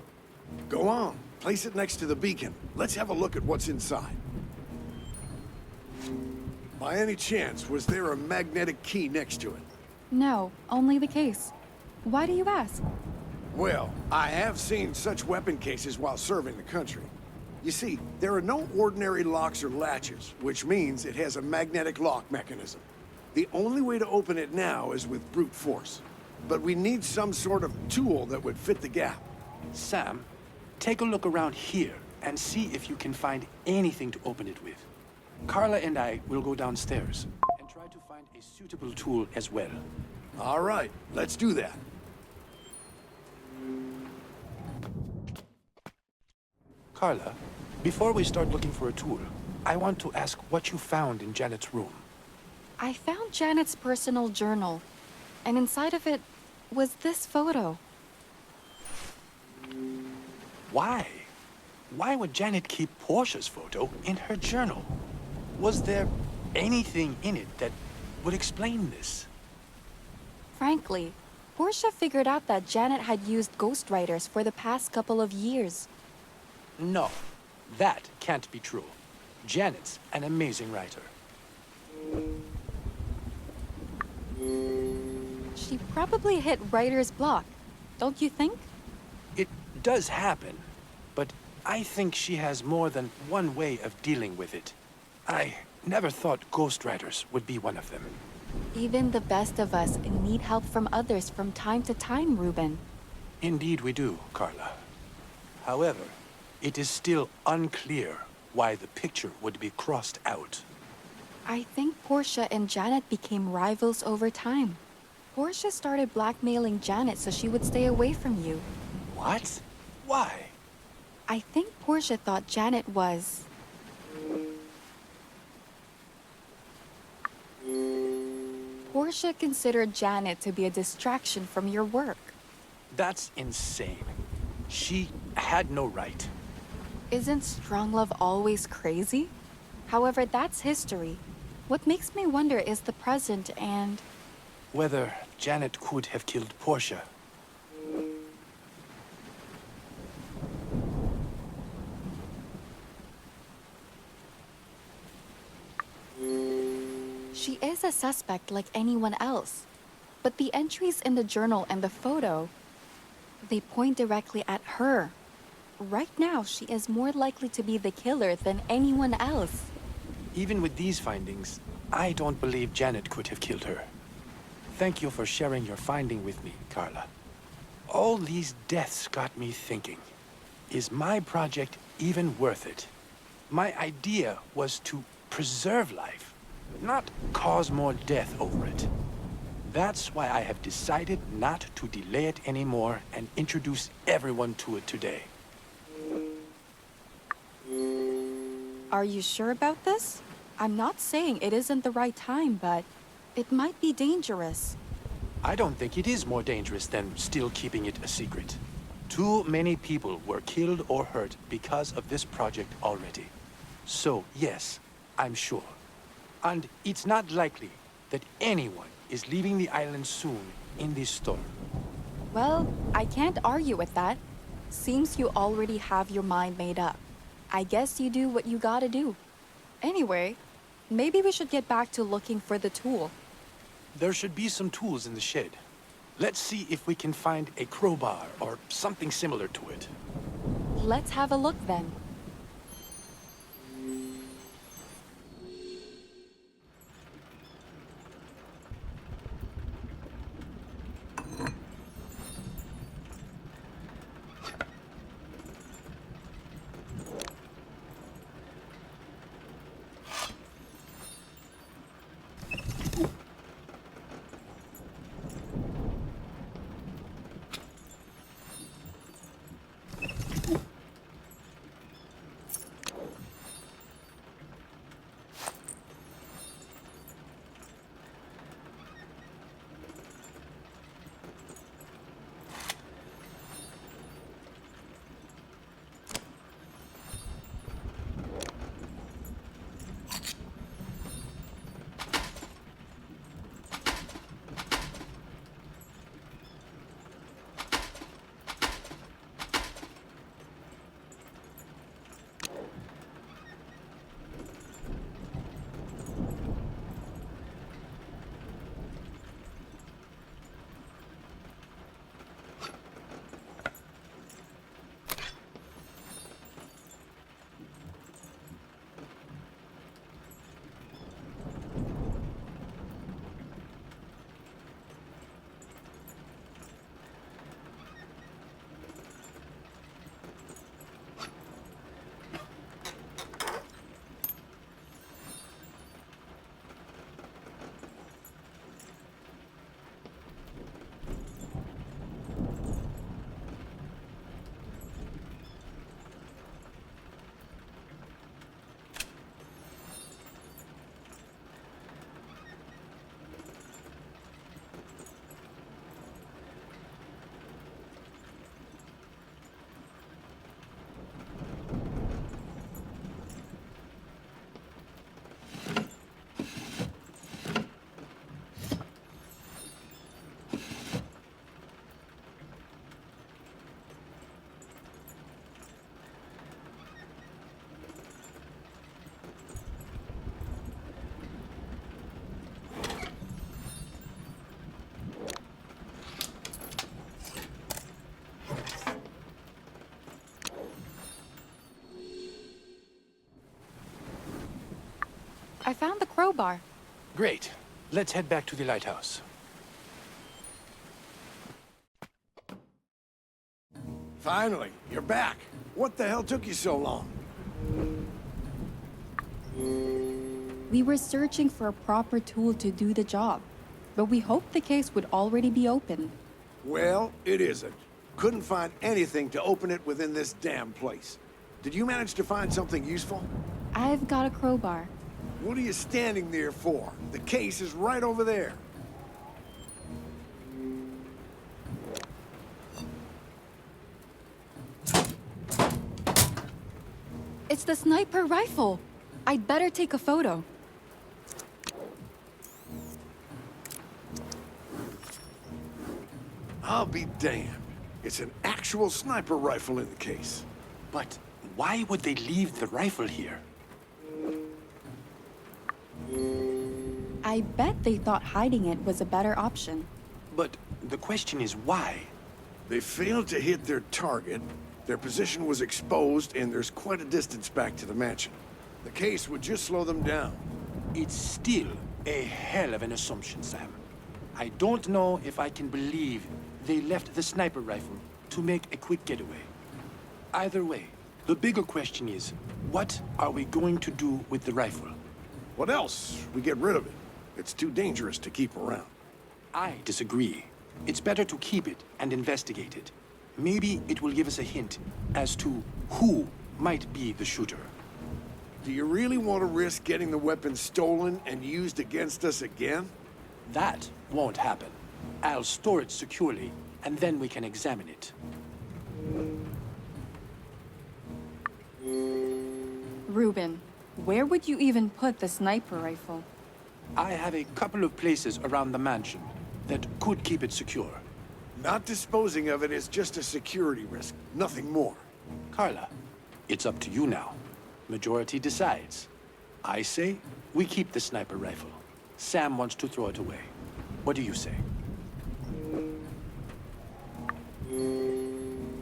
Go on. Place it next to the beacon. Let's have a look at what's inside. By any chance, was there a magnetic key next to it? No, only the case. Why do you ask? Well, I have seen such weapon cases while serving the country. You see, there are no ordinary locks or latches, which means it has a magnetic lock mechanism. The only way to open it now is with brute force. But we need some sort of tool that would fit the gap. Sam, take a look around here and see if you can find anything to open it with. Carla and I will go downstairs and try to find a suitable tool as well. All right, let's do that. Carla, before we start looking for a tool, I want to ask what you found in Janet's room. I found Janet's personal journal, and inside of it was this photo. Why? Why would Janet keep Portia's photo in her journal? Was there anything in it that would explain this? Frankly, Portia figured out that Janet had used ghostwriters for the past couple of years. No, that can't be true. Janet's an amazing writer. She probably hit writer's block, don't you think? It does happen, but I think she has more than one way of dealing with it. I never thought ghostwriters would be one of them. Even the best of us need help from others from time to time, Ruben. Indeed we do, Carla. However, it is still unclear why the picture would be crossed out. I think Portia and Janet became rivals over time. Portia started blackmailing Janet so she would stay away from you. What? Why? I think Portia thought Janet was... Portia considered Janet to be a distraction from your work. That's insane. She had no right. Isn't strong love always crazy? However, that's history. What makes me wonder is the present and... Whether Janet could have killed Portia. She is a suspect like anyone else. But the entries in the journal and the photo, they point directly at her. Right now, she is more likely to be the killer than anyone else. Even with these findings, I don't believe Janet could have killed her. Thank you for sharing your finding with me, Carla. All these deaths got me thinking. Is my project even worth it? My idea was to preserve life, not cause more death over it. That's why I have decided not to delay it anymore and introduce everyone to it today. Are you sure about this? I'm not saying it isn't the right time, but it might be dangerous. I don't think it is more dangerous than still keeping it a secret. Too many people were killed or hurt because of this project already. So, yes, I'm sure. And it's not likely that anyone is leaving the island soon in this storm. Well, I can't argue with that. Seems you already have your mind made up. I guess you do what you gotta do. Anyway, maybe we should get back to looking for the tool. There should be some tools in the shed. Let's see if we can find a crowbar or something similar to it. Let's have a look then. I found the crowbar. Great. Let's head back to the lighthouse. Finally, you're back. What the hell took you so long? We were searching for a proper tool to do the job, but we hoped the case would already be open. Well, it isn't. Couldn't find anything to open it within this damn place. Did you manage to find something useful? I've got a crowbar. What are you standing there for? The case is right over there. It's the sniper rifle. I'd better take a photo. I'll be damned. It's an actual sniper rifle in the case. But why would they leave the rifle here? I bet they thought hiding it was a better option. But the question is why? They failed to hit their target, their position was exposed, and there's quite a distance back to the mansion. The case would just slow them down. It's still a hell of an assumption, Sam. I don't know if I can believe they left the sniper rifle to make a quick getaway. Either way, the bigger question is, what are we going to do with the rifle? What else? We get rid of it. It's too dangerous to keep around. I disagree. It's better to keep it and investigate it. Maybe it will give us a hint as to who might be the shooter. Do you really want to risk getting the weapon stolen and used against us again? That won't happen. I'll store it securely, and then we can examine it. Ruben, where would you even put the sniper rifle? I have a couple of places around the mansion that could keep it secure. Not disposing of it is just a security risk, nothing more. Carla, it's up to you now. Majority decides. I say we keep the sniper rifle. Sam wants to throw it away. What do you say?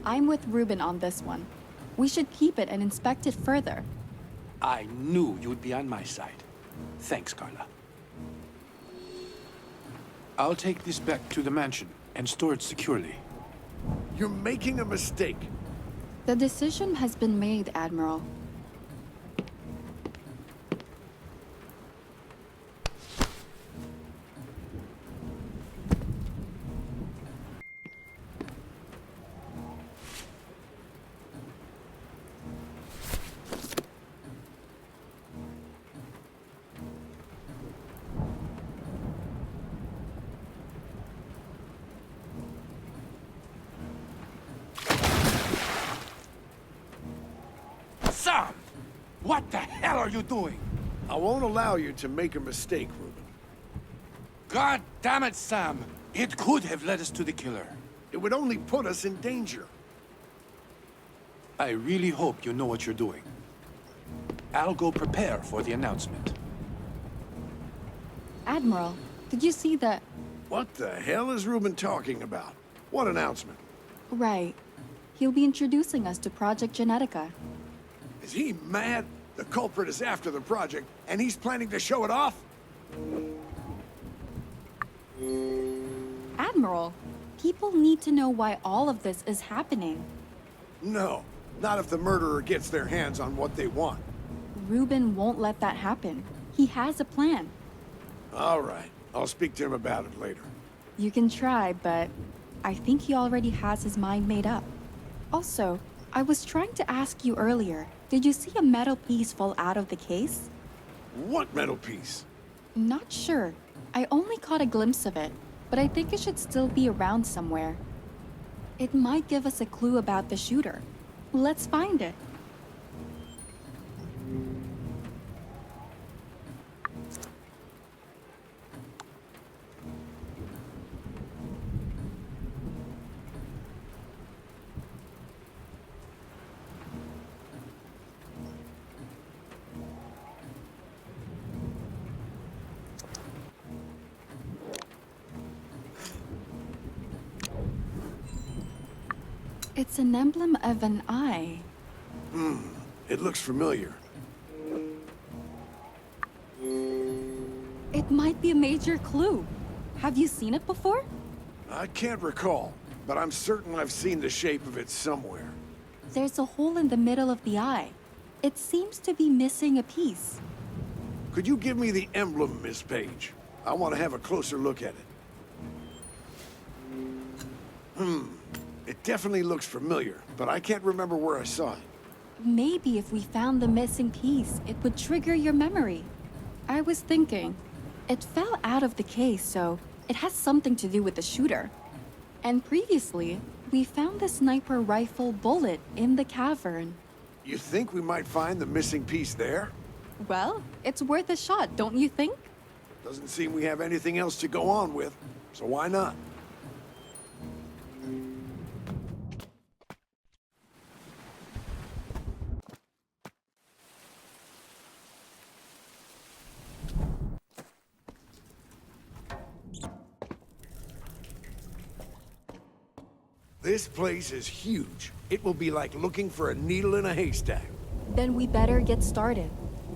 I'm with Ruben on this one. We should keep it and inspect it further. I knew you'd be on my side. Thanks, Carla. I'll take this back to the mansion and store it securely. You're making a mistake. The decision has been made, Admiral. Sam! What the hell are you doing? I won't allow you to make a mistake, Ruben. God damn it, Sam! It could have led us to the killer. It would only put us in danger. I really hope you know what you're doing. I'll go prepare for the announcement. Admiral, did you see the... What the hell is Ruben talking about? What announcement? Right. He'll be introducing us to Project Genetica. Is he mad? The culprit is after the project, and he's planning to show it off? Admiral, people need to know why all of this is happening. No, not if the murderer gets their hands on what they want. Ruben won't let that happen. He has a plan. All right, I'll speak to him about it later. You can try, but I think he already has his mind made up. Also, I was trying to ask you earlier, did you see a metal piece fall out of the case? What metal piece? Not sure. I only caught a glimpse of it, but I think it should still be around somewhere. It might give us a clue about the shooter. Let's find it. It's an emblem of an eye. It looks familiar. It might be a major clue. Have you seen it before? I can't recall, but I'm certain I've seen the shape of it somewhere. There's a hole in the middle of the eye. It seems to be missing a piece. Could you give me the emblem, Miss Page? I want to have a closer look at it. It definitely looks familiar, but I can't remember where I saw it. Maybe if we found the missing piece, it would trigger your memory. I was thinking, it fell out of the case, so it has something to do with the shooter. And previously, we found the sniper rifle bullet in the cavern. You think we might find the missing piece there? Well, it's worth a shot, don't you think? Doesn't seem we have anything else to go on with, so why not? This place is huge. It will be like looking for a needle in a haystack. Then we better get started.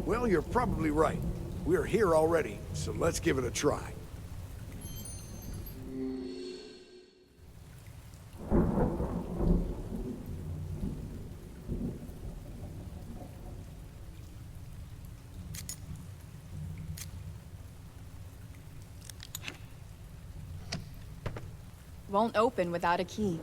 Well, you're probably right. We're here already, so let's give it a try. Won't open without a key.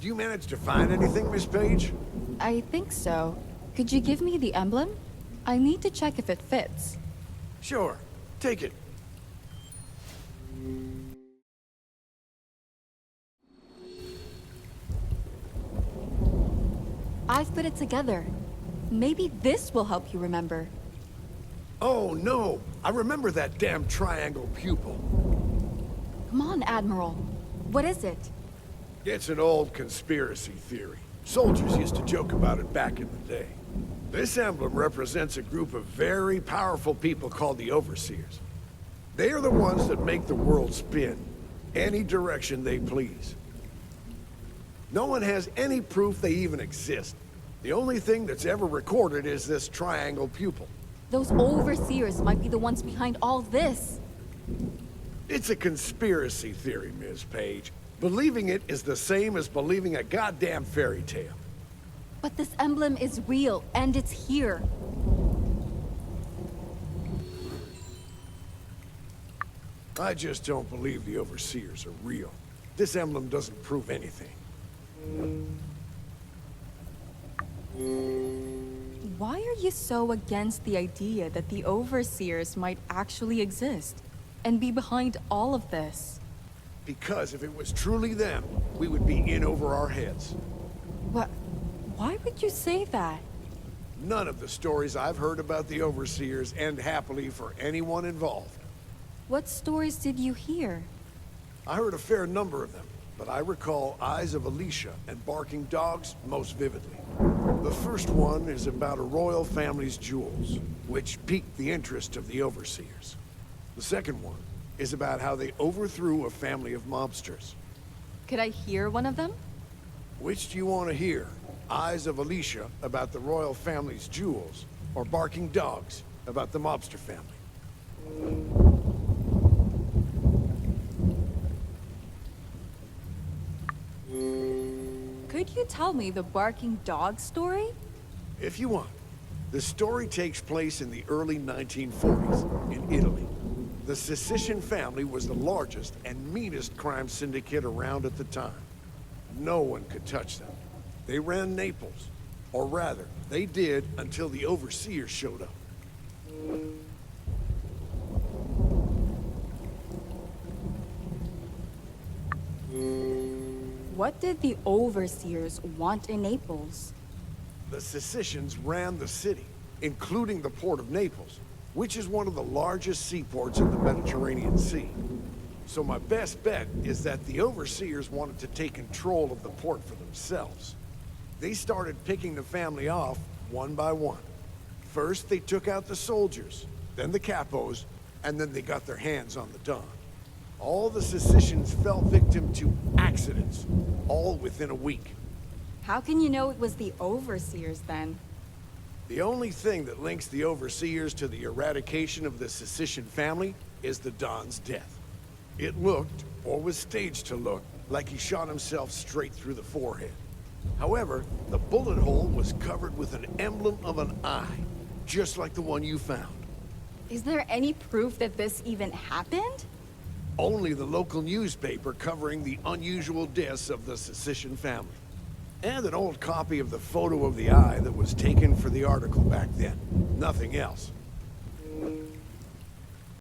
Did you manage to find anything, Miss Page? I think so. Could you give me the emblem? I need to check if it fits. Sure. Take it. I've put it together. Maybe this will help you remember. Oh, no. I remember that damn triangle pupil. Come on, Admiral. What is it? It's an old conspiracy theory. Soldiers used to joke about it back in the day. This emblem represents a group of very powerful people called the Overseers. They are the ones that make the world spin, any direction they please. No one has any proof they even exist. The only thing that's ever recorded is this triangle pupil. Those overseers might be the ones behind all this. It's a conspiracy theory, Ms. Page. Believing it is the same as believing a goddamn fairy tale. But this emblem is real, and it's here. I just don't believe the Overseers are real. This emblem doesn't prove anything. Why are you so against the idea that the overseers might actually exist and be behind all of this? Because if it was truly them, we would be in over our heads. What? Why would you say that? None of the stories I've heard about the overseers end happily for anyone involved. What stories did you hear? I heard a fair number of them, but I recall Eyes of Alicia and Barking Dogs most vividly. The first one is about a royal family's jewels, which piqued the interest of the overseers. The second one is about how they overthrew a family of mobsters. Could I hear one of them? Which do you want to hear? Eyes of Alicia about the royal family's jewels, or Barking Dogs about the mobster family? Could you tell me the barking dog story? If you want. The story takes place in the early 1940s in Italy. The Sicilian family was the largest and meanest crime syndicate around at the time. No one could touch them. They ran Naples. Or rather, they did until the overseers showed up. What did the overseers want in Naples? The Sicilians ran the city, including the port of Naples, which is one of the largest seaports in the Mediterranean Sea. So my best bet is that the overseers wanted to take control of the port for themselves. They started picking the family off one by one. First, they took out the soldiers, then the capos, and then they got their hands on the Don. All the Sicilians fell victim to accidents, all within a week. How can you know it was the overseers then? The only thing that links the overseers to the eradication of the Sicilian family is the Don's death. It looked, or was staged to look, like he shot himself straight through the forehead. However, the bullet hole was covered with an emblem of an eye, just like the one you found. Is there any proof that this even happened? Only the local newspaper covering the unusual deaths of the Sicilian family. And an old copy of the photo of the eye that was taken for the article back then. Nothing else.